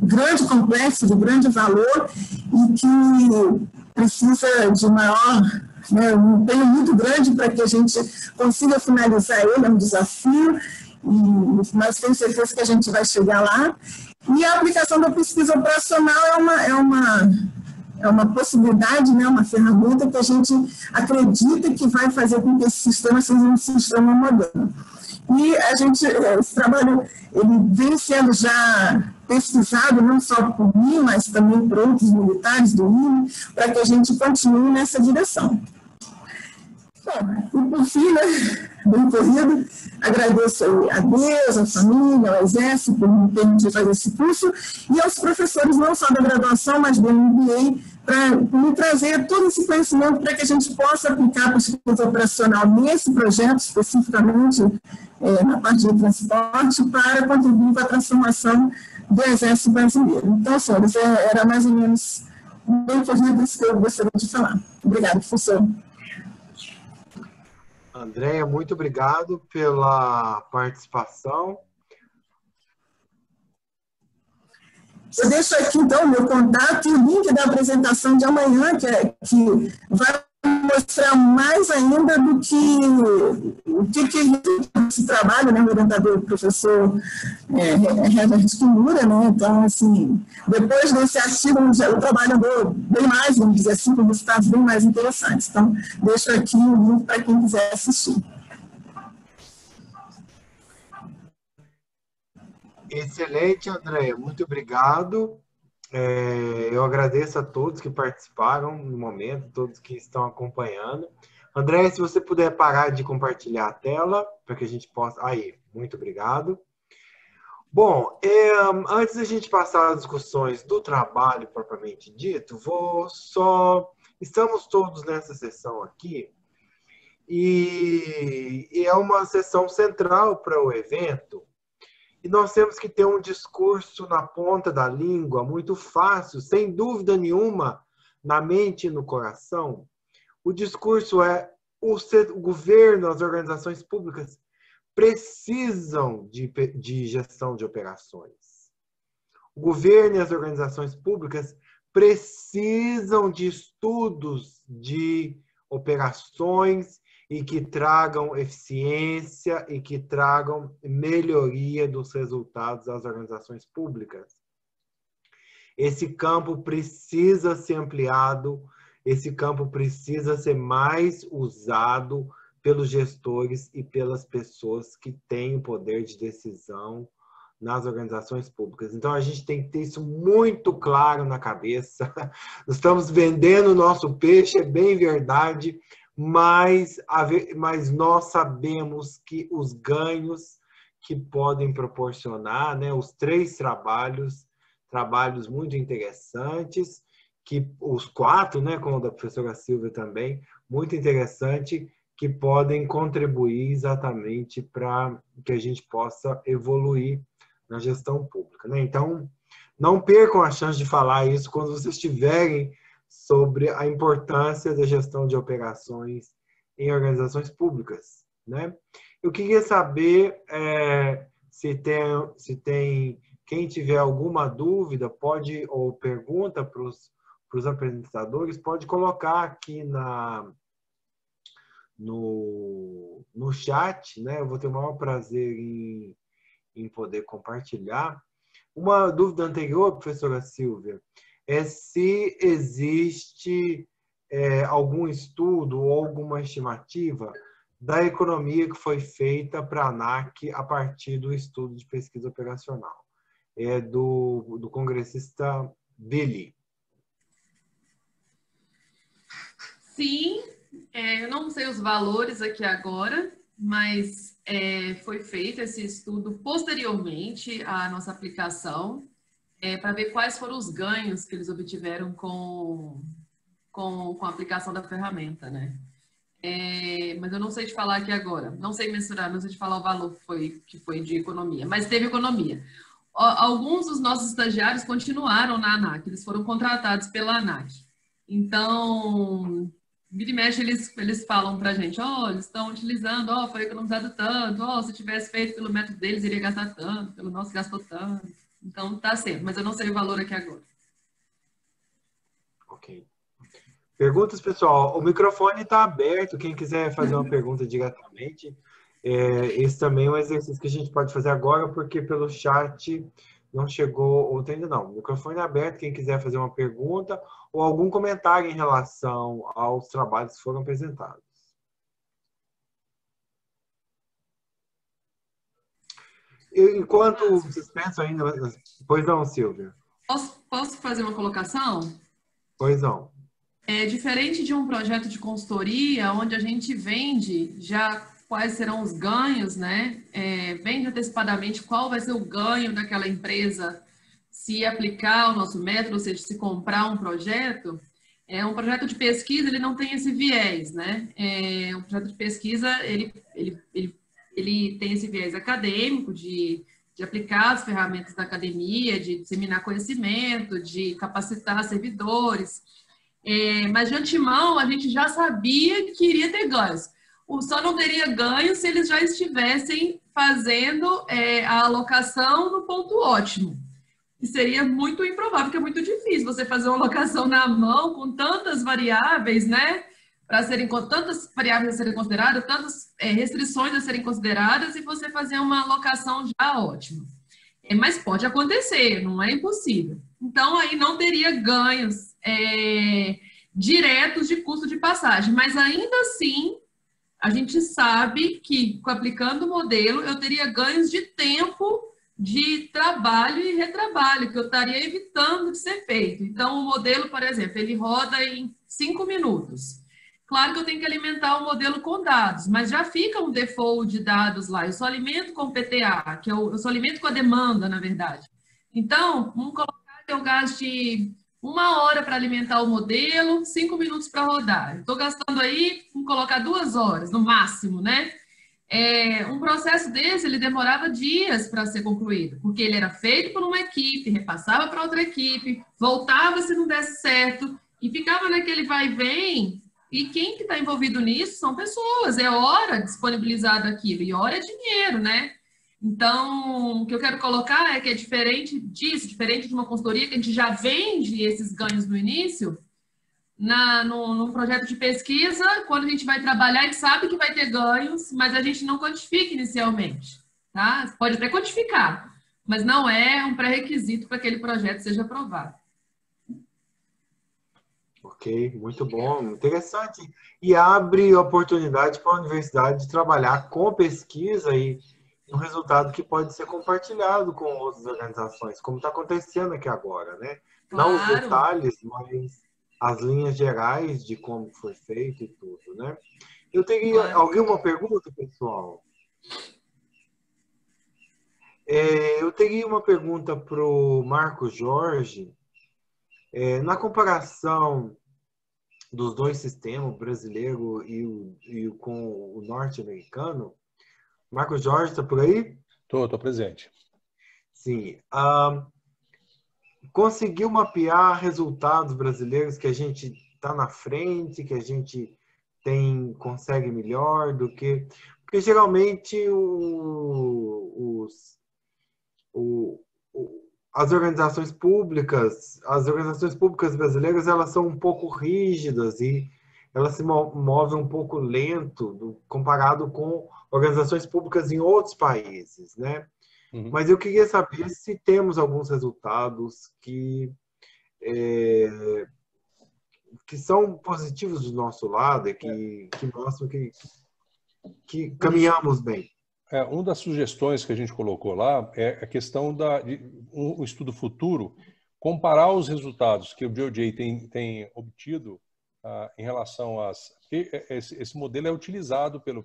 grande complexo, de grande valor, e que precisa de maior, né, um empenho muito grande para que a gente consiga finalizar ele, é um desafio, mas tenho certeza que a gente vai chegar lá. E a aplicação da pesquisa operacional é uma possibilidade, né, uma ferramenta que a gente acredita que vai fazer com que esse sistema seja um sistema moderno. E esse trabalho ele vem sendo já pesquisado não só por mim, mas também por outros militares do INE, para que a gente continue nessa direção. Bom, e por fim, né, bem corrido, agradeço a Deus, a família, ao Exército por me permitir fazer esse curso, e aos professores não só da graduação, mas do MBA, para me trazer todo esse conhecimento para que a gente possa aplicar a pesquisa operacional nesse projeto, especificamente na parte de transporte, para contribuir para a transformação do Exército Brasileiro. Então, senhores, era mais ou menos bem corrido isso que eu gostaria de falar. Obrigada, professor. Andréia, muito obrigado pela participação. Eu deixo aqui, então, o meu contato e o link da apresentação de amanhã, que vai mostrar mais ainda do que o que esse trabalho, né, o orientador, o professor Herbert Kimura, né, então, assim, depois desse artigo, o trabalho andou bem mais, vamos dizer assim, com resultados bem mais interessantes. Então, deixo aqui o link para quem quiser assistir. Excelente, Andréia, muito obrigado. Eu agradeço a todos que participaram no momento, todos que estão acompanhando. Andréia, se você puder parar de compartilhar a tela, para que a gente possa... Aí, muito obrigado. Bom, antes da gente passar às discussões do trabalho propriamente dito, estamos todos nessa sessão aqui, e é uma sessão central para o evento, e nós temos que ter um discurso na ponta da língua, muito fácil, sem dúvida nenhuma, na mente e no coração. O discurso é: o governo, as organizações públicas precisam de gestão de operações. O governo e as organizações públicas precisam de estudos de operações e que tragam eficiência e que tragam melhoria dos resultados das organizações públicas. Esse campo precisa ser ampliado, esse campo precisa ser mais usado pelos gestores e pelas pessoas que têm o poder de decisão nas organizações públicas. Então, a gente tem que ter isso muito claro na cabeça. Nós estamos vendendo o nosso peixe, é bem verdade, mas nós sabemos que os ganhos que podem proporcionar, né, os 3 trabalhos muito interessantes, que os 4, né, como o da professora Silvia também, muito interessante, que podem contribuir exatamente para que a gente possa evoluir na gestão pública, né? Então, não percam a chance de falar isso quando vocês estiverem sobre a importância da gestão de operações em organizações públicas, né? Eu queria saber se tem quem tiver alguma dúvida ou pergunta para os apresentadores, pode colocar aqui no chat, né? Eu vou ter o maior prazer em poder compartilhar. Uma dúvida anterior, professora Silvia, é se existe algum estudo ou alguma estimativa da economia que foi feita para a ANAC a partir do estudo de pesquisa operacional. É do congressista Billy. Sim, eu não sei os valores aqui agora, mas foi feito esse estudo posteriormente à nossa aplicação, para ver quais foram os ganhos que eles obtiveram com a aplicação da ferramenta, né? Mas eu não sei te falar aqui agora, não sei mensurar, não sei te falar o valor que foi de economia, mas teve economia. Alguns dos nossos estagiários continuaram na ANAC, eles foram contratados pela ANAC. Então, vira e mexe, eles falam pra gente, eles estão utilizando, foi economizado tanto, se tivesse feito pelo método deles, iria gastar tanto, pelo nosso gastou tanto. Então, tá certo, mas eu não sei o valor aqui agora. Ok. Perguntas, pessoal? O microfone está aberto, quem quiser fazer uma pergunta diretamente. Esse também é um exercício que a gente pode fazer agora, porque pelo chat não chegou, ou ainda não. O microfone é aberto, quem quiser fazer uma pergunta ou algum comentário em relação aos trabalhos que foram apresentados. Enquanto vocês pensam ainda... Pois não, Silvia. Posso fazer uma colocação? Pois não. Diferente de um projeto de consultoria, onde a gente vende já quais serão os ganhos, né? Vende antecipadamente qual vai ser o ganho daquela empresa se aplicar o nosso método, ou seja, se comprar um projeto. Um projeto de pesquisa, ele não tem esse viés, né? Um projeto de pesquisa, ele tem esse viés acadêmico de aplicar as ferramentas da academia, de disseminar conhecimento, de capacitar servidores. Mas de antemão a gente já sabia que iria ter ganhos. Só não teria ganho se eles já estivessem fazendo a alocação no ponto ótimo. E seria muito improvável, porque é muito difícil você fazer uma alocação na mão com tantas variáveis, né? Tantas variáveis a serem consideradas, tantas restrições a serem consideradas, e você fazer uma alocação já ótima. Mas pode acontecer, não é impossível. Então, aí não teria ganhos diretos de custo de passagem, mas ainda assim, a gente sabe que, aplicando o modelo, eu teria ganhos de tempo de trabalho e retrabalho, que eu estaria evitando de ser feito. Então, o modelo, por exemplo, ele roda em 5 minutos. Claro que eu tenho que alimentar o modelo com dados, mas já fica um default de dados lá. Eu só alimento com PTA, que eu só alimento com a demanda, na verdade. Então, vamos colocar que eu gaste 1 hora para alimentar o modelo, 5 minutos para rodar. Estou gastando aí, vamos colocar 2 horas, no máximo, né? Um processo desse, ele demorava dias para ser concluído, porque ele era feito por uma equipe, repassava para outra equipe, voltava se não desse certo, e ficava naquele vai e vem. E quem que está envolvido nisso são pessoas, é hora disponibilizada aquilo, e hora é dinheiro, né? Então, o que eu quero colocar é que é diferente disso, diferente de uma consultoria que a gente já vende esses ganhos no início, num projeto de pesquisa, quando a gente vai trabalhar, a gente sabe que vai ter ganhos, mas a gente não quantifica inicialmente, tá? Pode até quantificar, mas não é um pré-requisito para que aquele projeto seja aprovado. Ok, muito bom, interessante. E abre oportunidade para a universidade de trabalhar com pesquisa e um resultado que pode ser compartilhado com outras organizações, como está acontecendo aqui agora, né? Claro. Não os detalhes, mas as linhas gerais de como foi feito e tudo, né? Eu teria alguma pergunta, pessoal? Eu teria uma pergunta para o Marco Jorge. Na comparação dos dois sistemas, o brasileiro e com o norte-americano, Marco Jorge está por aí? Estou presente. Sim. Conseguiu mapear resultados brasileiros que a gente está na frente, que a gente consegue melhor do que... Porque geralmente as organizações públicas brasileiras, elas são um pouco rígidas e elas se movem um pouco lento comparado com organizações públicas em outros países, né? Uhum. Mas eu queria saber se temos alguns resultados que são positivos do nosso lado e que mostram que caminhamos bem. Uma das sugestões que a gente colocou lá é a questão de um estudo futuro, comparar os resultados que o DOJ tem obtido em relação esse modelo é utilizado pelo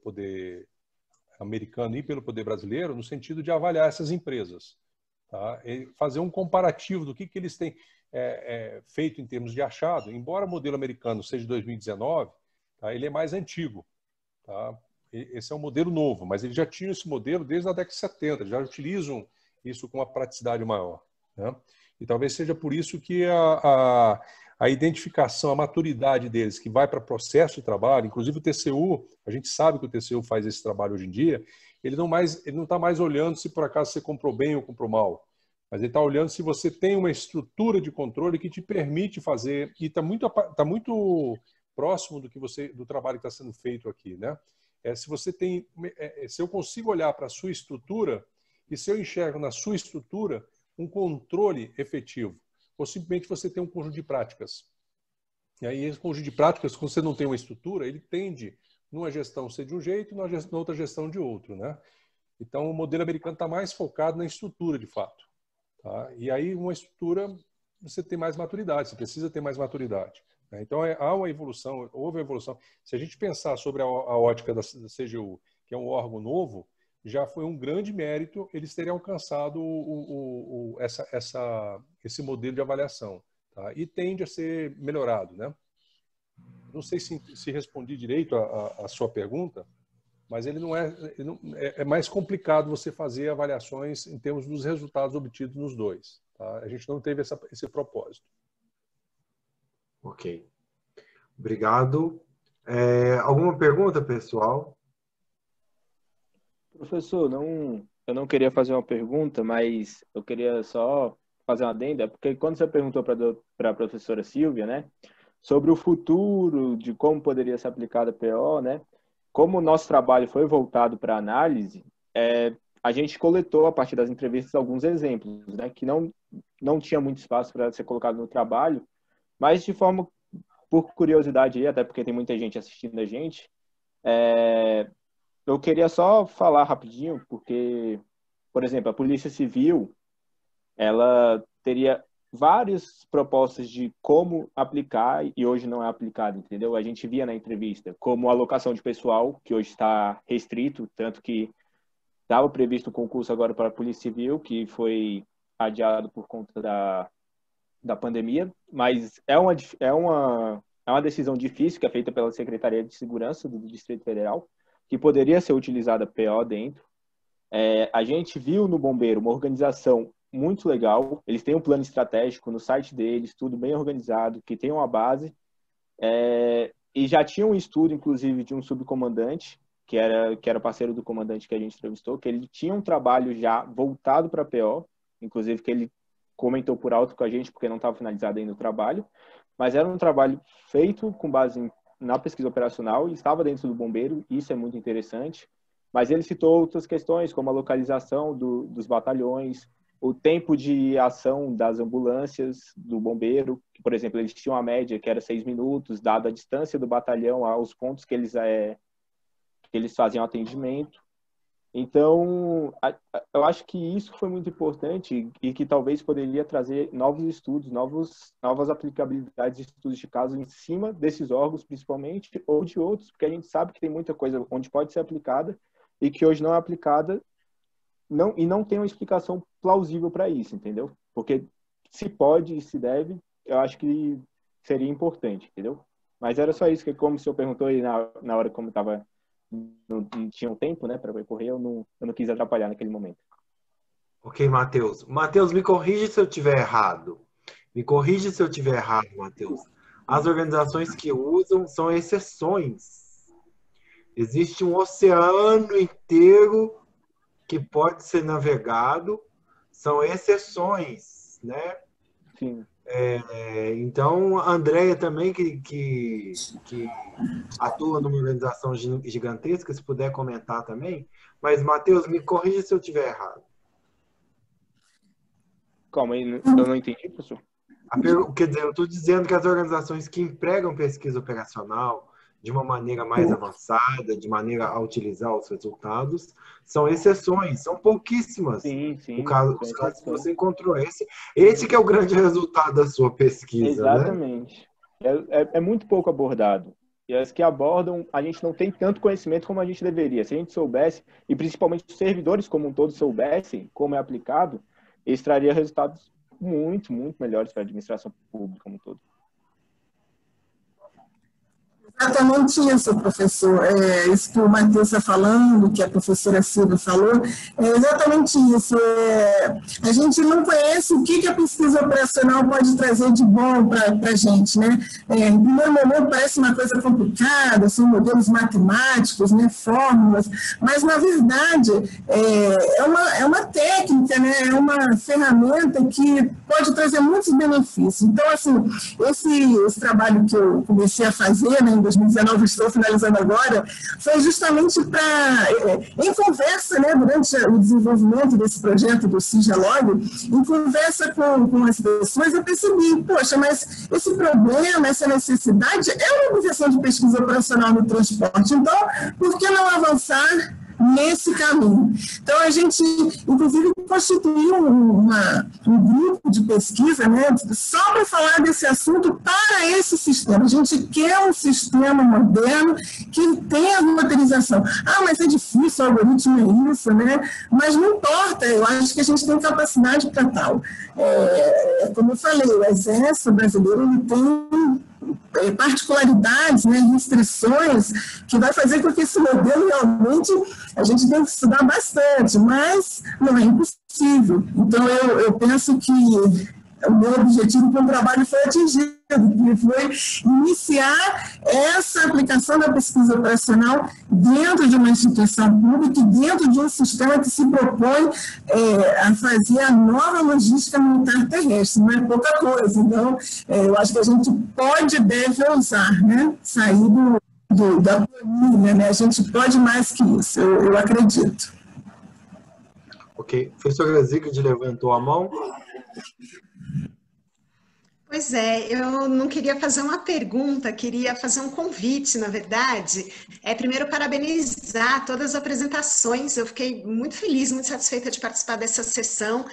poder americano e pelo poder brasileiro no sentido de avaliar essas empresas, tá? E fazer um comparativo do que eles têm feito em termos de achado. Embora o modelo americano seja de 2019, tá? Ele é mais antigo, tá? Esse é um modelo novo, mas eles já tinham esse modelo desde a década de 70, já utilizam isso com uma praticidade maior, né? E talvez seja por isso que a identificação, a maturidade deles, que vai para processo de trabalho, inclusive o TCU, a gente sabe que o TCU faz esse trabalho hoje em dia, ele não está mais olhando se por acaso você comprou bem ou comprou mal, mas ele está olhando se você tem uma estrutura de controle que te permite fazer, e está muito próximo do trabalho que está sendo feito aqui, né? Se eu consigo olhar para a sua estrutura e se eu enxergo na sua estrutura um controle efetivo, ou simplesmente você tem um conjunto de práticas. E aí esse conjunto de práticas, quando você não tem uma estrutura, ele tende numa gestão ser de um jeito e na outra gestão de outro, né? Então o modelo americano está mais focado na estrutura de fato, tá? E aí uma estrutura você tem mais maturidade, você precisa ter mais maturidade. Então, há uma evolução, houve uma evolução. Se a gente pensar sobre a ótica da CGU, que é um órgão novo, já foi um grande mérito eles terem alcançado esse modelo de avaliação, tá? E tende a ser melhorado, né? Não sei se respondi direito a sua pergunta, mas é mais complicado você fazer avaliações em termos dos resultados obtidos nos dois, tá? A gente não teve esse propósito. Ok. Obrigado. Alguma pergunta, pessoal? Professor, eu não queria fazer uma pergunta, mas eu queria só fazer uma adenda, porque quando você perguntou para a professora Silvia, né, sobre o futuro, de como poderia ser aplicada a PO, né, como o nosso trabalho foi voltado para análise, a gente coletou, a partir das entrevistas, alguns exemplos, né, que não tinha muito espaço para ser colocado no trabalho, mas de forma, por curiosidade aí, até porque tem muita gente assistindo a gente, eu queria só falar rapidinho, porque, por exemplo, a Polícia Civil, ela teria várias propostas de como aplicar e hoje não é aplicado, entendeu? A gente via na entrevista como alocação de pessoal, que hoje está restrito, tanto que estava previsto o concurso agora para a Polícia Civil, que foi adiado por conta da pandemia, mas é uma decisão difícil que é feita pela Secretaria de Segurança do Distrito Federal, que poderia ser utilizada PO dentro. A gente viu no Bombeiro uma organização muito legal, eles têm um plano estratégico no site deles, tudo bem organizado, que tem uma base, e já tinha um estudo, inclusive, de um subcomandante, que era parceiro do comandante que a gente entrevistou, que ele tinha um trabalho já voltado para PO, inclusive que ele comentou por alto com a gente, porque não estava finalizado ainda o trabalho, mas era um trabalho feito com base na pesquisa operacional e estava dentro do Bombeiro, isso é muito interessante, mas ele citou outras questões, como a localização dos batalhões, o tempo de ação das ambulâncias do Bombeiro, que, por exemplo, eles tinham uma média que era 6 minutos, dada a distância do batalhão aos pontos que eles faziam atendimento. Então, eu acho que isso foi muito importante e que talvez poderia trazer novos estudos, novas aplicabilidades de estudos de caso em cima desses órgãos, principalmente, ou de outros, porque a gente sabe que tem muita coisa onde pode ser aplicada e que hoje não é aplicada e não tem uma explicação plausível para isso, entendeu? Porque se pode e se deve, eu acho que seria importante, entendeu? Mas era só isso, que como o senhor perguntou aí na hora como estava... Não tinha um tempo, né, para correr, eu não quis atrapalhar naquele momento. Ok, Matheus. Matheus, me corrige se eu estiver errado. Me corrige se eu estiver errado, Matheus. As organizações que usam são exceções. Existe um oceano inteiro que pode ser navegado. São exceções, né? Sim. Então, a Andrea também, que atua numa organização gigantesca, se puder comentar também. Mas, Matheus, me corrija se eu estiver errado. Calma aí, eu não entendi, professor. Quer dizer, eu estou dizendo que as organizações que empregam pesquisa operacional de uma maneira mais avançada, de maneira a utilizar os resultados, são exceções, são pouquíssimas. Sim. Os casos que você encontrou. Esse que é o grande resultado da sua pesquisa. Exatamente. Né? É muito pouco abordado. E as que abordam, a gente não tem tanto conhecimento como a gente deveria. Se a gente soubesse, e principalmente os servidores como um todo soubessem como é aplicado, eles trariam resultados muito, muito melhores para a administração pública como um todo. Exatamente isso, professor. Isso que o Matheus está falando, que a professora Silvia falou, é exatamente isso. A gente não conhece o que a pesquisa operacional pode trazer de bom para a gente, né? Em primeiro momento parece uma coisa complicada, são modelos matemáticos, né, fórmulas, mas na verdade é uma técnica, né? É uma ferramenta que pode trazer muitos benefícios. Então, assim, esse trabalho que eu comecei a fazer, né, em 2019, estou finalizando agora, foi justamente em conversa, né, durante o desenvolvimento desse projeto do CIGELOG, em conversa com as pessoas, eu percebi, poxa, mas esse problema, essa necessidade é uma objeção de pesquisa operacional no transporte, então, por que não avançar nesse caminho? Então, a gente, inclusive, constituiu um grupo de pesquisa, né, só para falar desse assunto para esse sistema. A gente quer um sistema moderno que tenha roteirização. Mas é difícil, o algoritmo é isso, né? Mas não importa, eu acho que a gente tem capacidade para tal. Como eu falei, o Exército Brasileiro ele tem particularidades, né, restrições, que vai fazer com que esse modelo realmente a gente tem que estudar bastante, mas não é impossível. Então, eu penso que o meu objetivo com o trabalho foi atingido, que foi iniciar essa aplicação da pesquisa operacional dentro de uma instituição pública e dentro de um sistema que se propõe a fazer a nova logística militar terrestre, não é pouca coisa. Então, eu acho que a gente pode e deve ousar, né? Sair da planilha, né? A gente pode mais que isso, eu acredito. Ok. Professora Zigrid levantou a mão. Pois é, eu não queria fazer uma pergunta, queria fazer um convite, na verdade. Primeiro, parabenizar todas as apresentações, eu fiquei muito feliz, muito satisfeita de participar dessa sessão.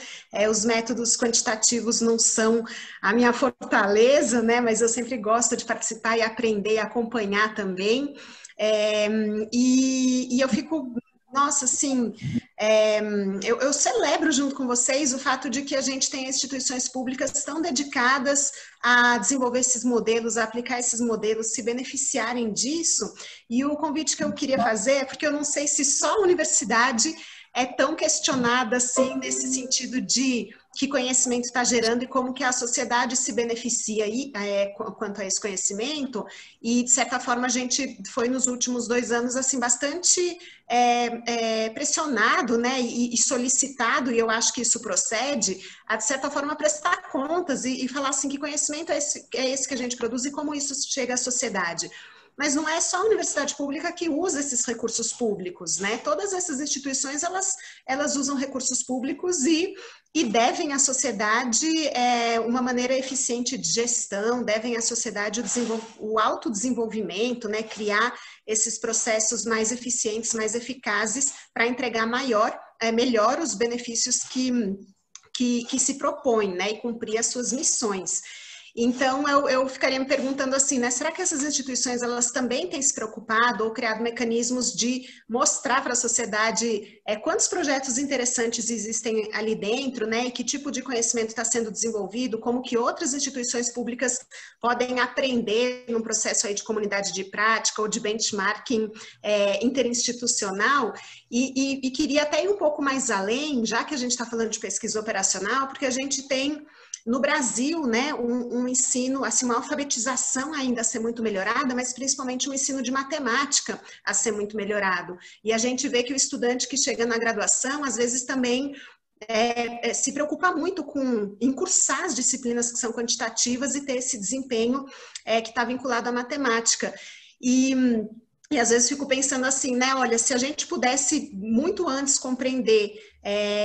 Os métodos quantitativos não são a minha fortaleza, né, mas eu sempre gosto de participar e aprender e acompanhar também. E eu fico... Nossa, assim, eu celebro junto com vocês o fato de que a gente tem instituições públicas tão dedicadas a desenvolver esses modelos, a aplicar esses modelos, se beneficiarem disso. E o convite que eu queria fazer é porque eu não sei se só a universidade é tão questionada assim, nesse sentido de que conhecimento está gerando e como que a sociedade se beneficia aí, quanto a esse conhecimento. E, de certa forma, a gente foi nos últimos 2 anos assim, bastante pressionado, né, e solicitado, e eu acho que isso procede, a, de certa forma, prestar contas e falar assim, que conhecimento é esse que a gente produz e como isso chega à sociedade. Mas não é só a universidade pública que usa esses recursos públicos, né? Todas essas instituições, elas usam recursos públicos e devem à sociedade uma maneira eficiente de gestão, devem à sociedade o autodesenvolvimento, né? Criar esses processos mais eficientes, mais eficazes, para entregar melhor os benefícios que se propõem, né? E cumprir as suas missões. Então, eu ficaria me perguntando assim, né, será que essas instituições, elas também têm se preocupado ou criado mecanismos de mostrar para a sociedade quantos projetos interessantes existem ali dentro, né, e que tipo de conhecimento está sendo desenvolvido, como que outras instituições públicas podem aprender num processo aí de comunidade de prática ou de benchmarking interinstitucional, e queria até ir um pouco mais além, já que a gente está falando de pesquisa operacional, porque a gente tem no Brasil, né, um ensino, assim, uma alfabetização ainda a ser muito melhorada, mas principalmente um ensino de matemática a ser muito melhorado. E a gente vê que o estudante que chega na graduação, às vezes também se preocupa muito em cursar as disciplinas que são quantitativas e ter esse desempenho que está vinculado à matemática. E às vezes fico pensando assim, né, olha, se a gente pudesse muito antes compreender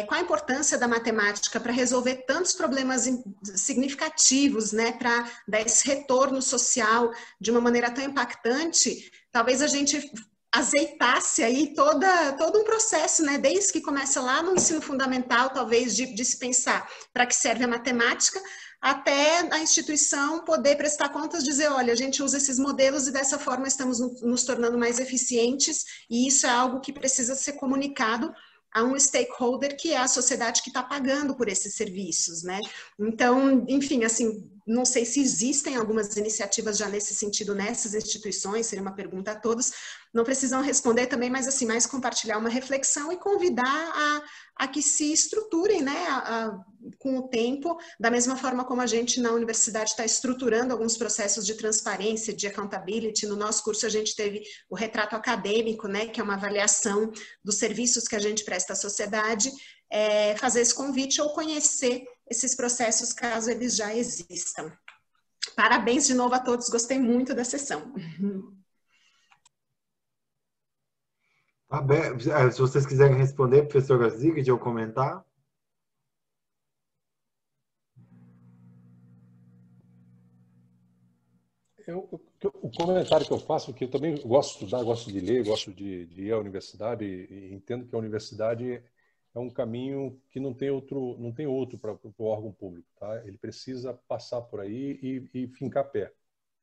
qual a importância da matemática para resolver tantos problemas significativos, né, para dar esse retorno social de uma maneira tão impactante, talvez a gente azeitasse aí todo um processo, né, desde que começa lá no ensino fundamental, talvez de se pensar para que serve a matemática, até a instituição poder prestar contas, dizer, olha, a gente usa esses modelos e dessa forma estamos nos tornando mais eficientes, e isso é algo que precisa ser comunicado a um stakeholder que é a sociedade que está pagando por esses serviços, né? Então, enfim, assim, não sei se existem algumas iniciativas já nesse sentido nessas instituições, seria uma pergunta a todos, não precisam responder também, mas assim, mais compartilhar uma reflexão e convidar a que se estruturem, né, com o tempo, da mesma forma como a gente na universidade está estruturando alguns processos de transparência, de accountability. No nosso curso a gente teve o retrato acadêmico, né, que é uma avaliação dos serviços que a gente presta à sociedade, fazer esse convite ou conhecer esses processos caso eles já existam. Parabéns de novo a todos, gostei muito da sessão. Tá bem. Se vocês quiserem responder, professora Zigrid, ou comentar. O comentário que eu faço, que eu também gosto de estudar, gosto de ler, gosto de ir à universidade e entendo que a universidade é um caminho que não tem outro para o órgão público, tá? Ele precisa passar por aí e fincar pé,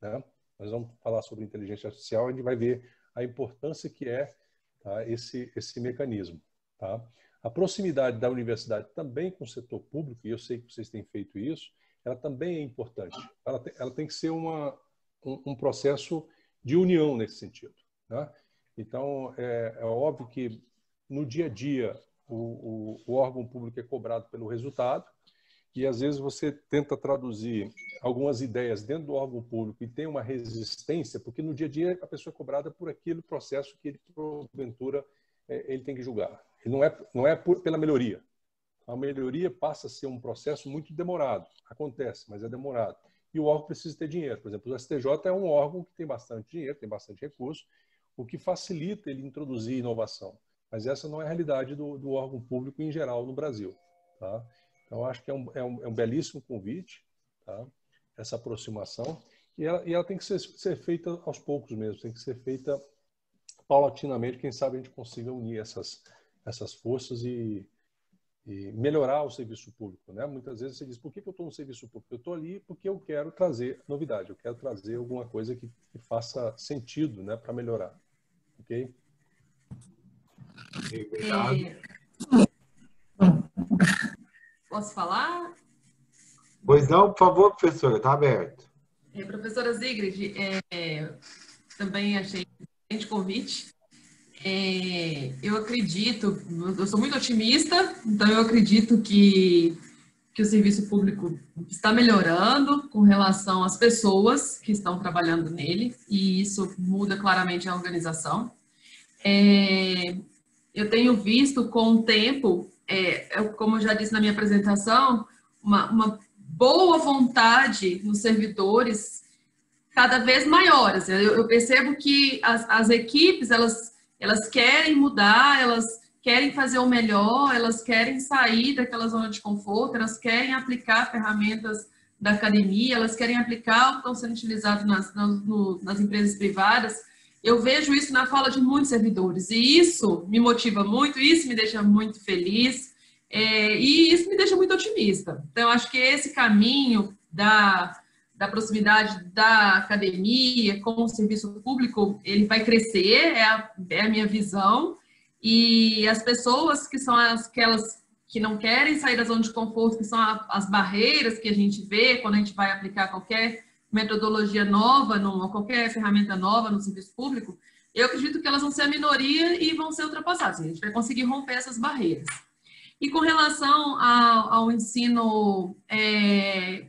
né? Nós vamos falar sobre inteligência artificial, a gente vai ver a importância que é, tá, esse mecanismo, tá? A proximidade da universidade também com o setor público, e eu sei que vocês têm feito isso, ela também é importante. Ela tem que ser um processo de união nesse sentido, né? Então, é óbvio que no dia a dia o órgão público é cobrado pelo resultado que às vezes você tenta traduzir algumas ideias dentro do órgão público e tem uma resistência, porque no dia a dia a pessoa é cobrada por aquele processo que ele, porventura, ele tem que julgar. Ele não é pela melhoria. A melhoria passa a ser um processo muito demorado. Acontece, mas é demorado. E o órgão precisa ter dinheiro. Por exemplo, o STJ é um órgão que tem bastante dinheiro, tem bastante recurso, o que facilita ele introduzir inovação. Mas essa não é a realidade do órgão público em geral no Brasil. Tá? Então, acho que é um belíssimo convite, tá? Essa aproximação. E ela tem que ser feita aos poucos mesmo, tem que ser feita paulatinamente. Quem sabe a gente consiga unir essas forças e melhorar o serviço público, né? Muitas vezes você diz, por que eu estou no serviço público? Eu estou ali porque eu quero trazer novidade, eu quero trazer alguma coisa que faça sentido, né, para melhorar. Ok? Posso falar? Pois não, por favor, professora, está aberto. Professora Zigrid, também achei um excelente convite. Eu acredito, eu sou muito otimista, então eu acredito que o serviço público está melhorando com relação às pessoas que estão trabalhando nele, e isso muda claramente a organização. Eu tenho visto com o tempo, como eu já disse na minha apresentação, uma boa vontade nos servidores cada vez maiores. Eu percebo que as equipes, elas querem mudar, elas querem fazer o melhor, elas querem sair daquela zona de conforto, elas querem aplicar ferramentas da academia, elas querem aplicar o que estão sendo utilizados nas empresas privadas. Eu vejo isso na fala de muitos servidores, e isso me motiva muito, isso me deixa muito feliz, e isso me deixa muito otimista. Então, eu acho que esse caminho da proximidade da academia com o serviço público, ele vai crescer, é a minha visão, e as pessoas que são aquelas que não querem sair da zona de conforto, que são as barreiras que a gente vê quando a gente vai aplicar qualquer metodologia nova, qualquer ferramenta nova no serviço público, eu acredito que elas vão ser a minoria e vão ser ultrapassadas. A gente vai conseguir romper essas barreiras. E com relação ao ensino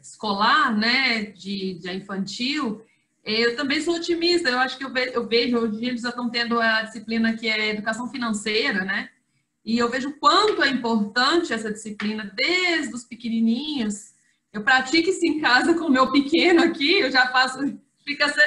escolar, né, de infantil, eu também sou otimista. Eu acho que eu vejo, hoje eles já estão tendo a disciplina que é educação financeira, né? E eu vejo o quanto é importante essa disciplina desde os pequenininhos. Eu pratico isso em casa com o meu pequeno aqui, eu já faço,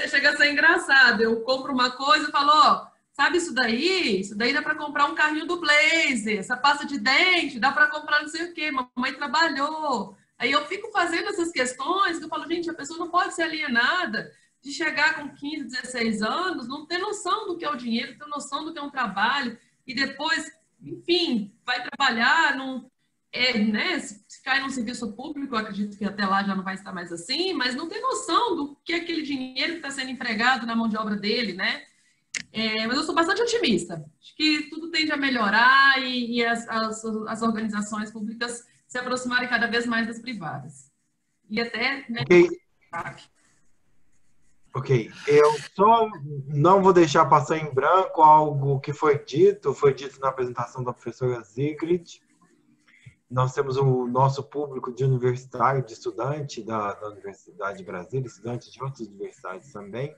chega a ser engraçado. Eu compro uma coisa e falo, ó, sabe isso daí? Isso daí dá para comprar um carrinho do Blazer, essa pasta de dente, dá para comprar não sei o quê, mamãe trabalhou. Aí eu fico fazendo essas questões, que eu falo, gente, a pessoa não pode ser alienada de chegar com 15, 16 anos, não ter noção do que é o dinheiro, ter noção do que é um trabalho, e depois, enfim, vai trabalhar, né, se cai num serviço público, eu acredito que até lá já não vai estar mais assim, mas não tem noção do que é aquele dinheiro que está sendo empregado na mão de obra dele, né? Mas eu sou bastante otimista. Acho que tudo tende a melhorar e as organizações públicas se aproximarem cada vez mais das privadas. E até... Né, Ok. Eu só não vou deixar passar em branco algo que foi dito na apresentação da professora Zigrid. Nós temos o nosso público de universitário, de estudante da Universidade de Brasília, estudantes de outras universidades também.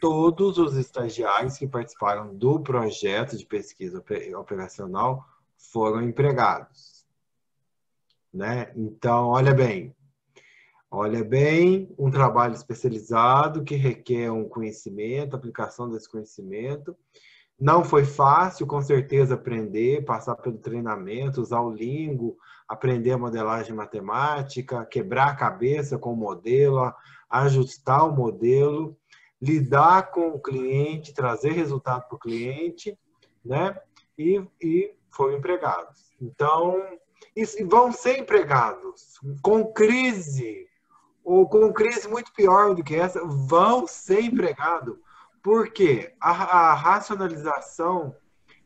Todos os estagiários que participaram do projeto de pesquisa operacional foram empregados, né? Então, olha bem, um trabalho especializado que requer um conhecimento, aplicação desse conhecimento. Não foi fácil, com certeza, aprender, passar pelo treinamento, usar o Lingo, aprender a modelagem matemática, quebrar a cabeça com o modelo, ajustar o modelo, lidar com o cliente, trazer resultado para o cliente, né? E foram empregados. Então, vão ser empregados com crise, ou com crise muito pior do que essa, vão ser empregados. Por quê? A racionalização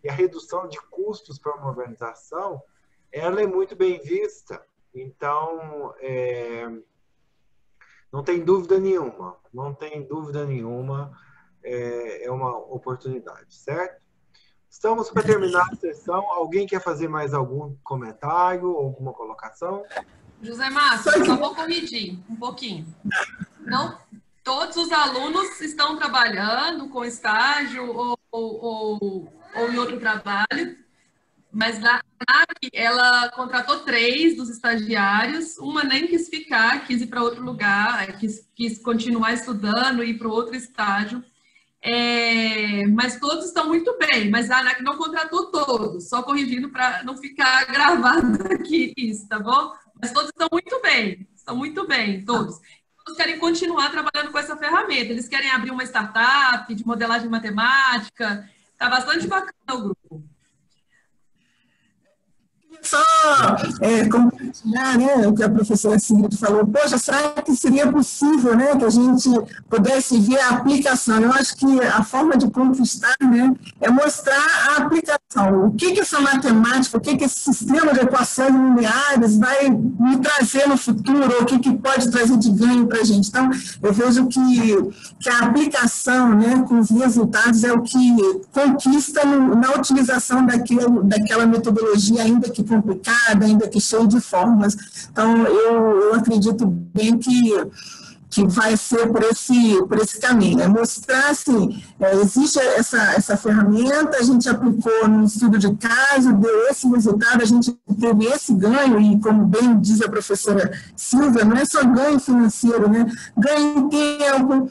e a redução de custos para uma organização, ela é muito bem vista. Então, não tem dúvida nenhuma, é uma oportunidade, certo? Estamos para terminar a sessão. Alguém quer fazer mais algum comentário, alguma colocação? José Márcio, só vou corrigir um pouquinho. Não, todos os alunos estão trabalhando com estágio ou em outro trabalho, mas a ANAC, ela contratou 3 dos estagiários, uma nem quis ficar, quis ir para outro lugar, quis continuar estudando e ir para outro estágio. Mas todos estão muito bem, mas a ANAC não contratou todos, só corrigindo para não ficar gravado aqui isso, tá bom? Mas todos estão muito bem, todos. Todos querem continuar trabalhando com essa ferramenta, eles querem abrir uma startup de modelagem matemática, tá bastante bacana o grupo. Só compartilhar, né, o que a professora Sigrid falou. Poxa, será que seria possível, né, que a gente pudesse ver a aplicação? Eu acho que a forma de conquistar, né, é mostrar a aplicação. O que essa matemática, o que esse sistema de equações lineares vai me trazer no futuro, o que pode trazer de ganho para a gente. Então, eu vejo que a aplicação, né, com os resultados é o que conquista na utilização daquela metodologia, ainda que complicada, ainda que cheia de formas. Então, eu acredito bem que vai ser por esse caminho. É mostrar, assim, existe essa ferramenta, a gente aplicou no estudo de caso, deu esse resultado, a gente teve esse ganho, e como bem diz a professora Silvia, não é só ganho financeiro, né? Ganho em tempo,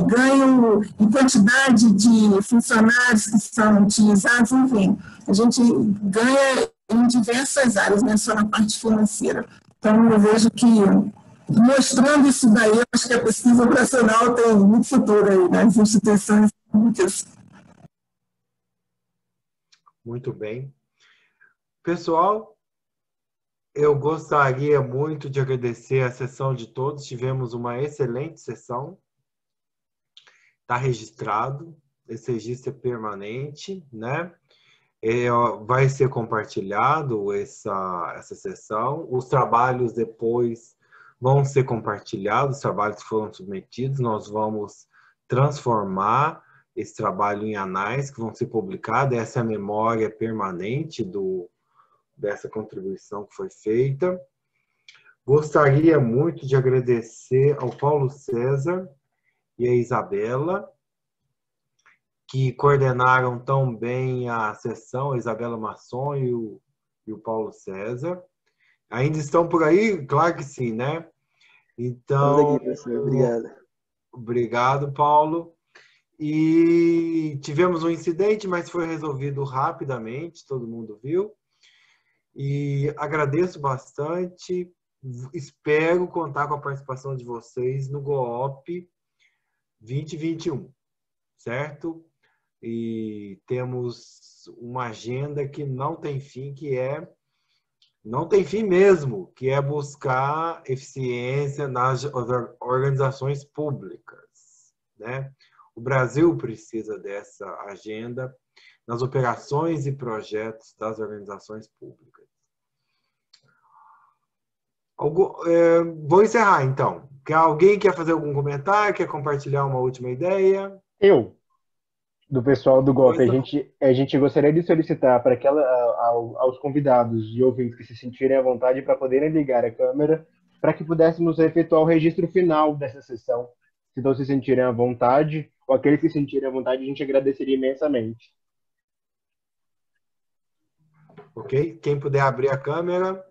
ganho em quantidade de funcionários que são utilizados, enfim, a gente ganha em diversas áreas, não é só na parte financeira. Então, eu vejo que, mostrando isso daí, eu acho que a pesquisa operacional tem muito futuro aí nas instituições públicas. Muito bem. Pessoal, eu gostaria muito de agradecer a sessão de todos. Tivemos uma excelente sessão. Está registrado. Esse registro é permanente, né? Vai ser compartilhado essa sessão. Os trabalhos depois vão ser compartilhados, os trabalhos que foram submetidos, nós vamos transformar esse trabalho em anais que vão ser publicados. Essa é a memória permanente dessa contribuição que foi feita. Gostaria muito de agradecer ao Paulo César e à Isabela, que coordenaram tão bem a sessão, a Isabela Masson e o Paulo César. Ainda estão por aí? Claro que sim, né? Então, aqui, professor. Obrigado. Obrigado, Paulo. E tivemos um incidente, mas foi resolvido rapidamente, todo mundo viu. E agradeço bastante. Espero contar com a participação de vocês no GOOP 2021, certo? E temos uma agenda que não tem fim, não tem fim mesmo, que é buscar eficiência nas organizações públicas, né? O Brasil precisa dessa agenda nas operações e projetos das organizações públicas. Vou encerrar, então. Alguém quer fazer algum comentário? Quer compartilhar uma última ideia? Do pessoal do GOP, a gente gostaria de solicitar para aos convidados e ouvintes que se sentirem à vontade para poderem ligar a câmera, para que pudéssemos efetuar o registro final dessa sessão. Se não se sentirem à vontade, ou aqueles que se sentirem à vontade, a gente agradeceria imensamente. Ok? Quem puder abrir a câmera.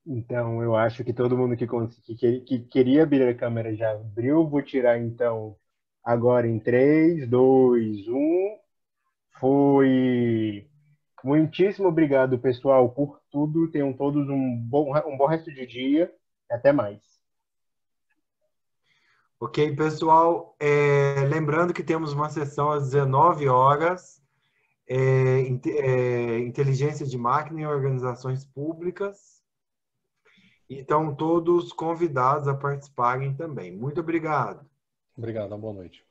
Então, eu acho que todo mundo que queria abrir a câmera já abriu. Vou tirar, então, agora em 3, 2, 1. Foi. Muitíssimo obrigado, pessoal, por tudo. Tenham todos um bom resto de dia. Até mais. Ok, pessoal. Lembrando que temos uma sessão às 19 horas. Inteligência de máquina em organizações públicas. Então, todos convidados a participarem também. Muito obrigado. Obrigado, boa noite.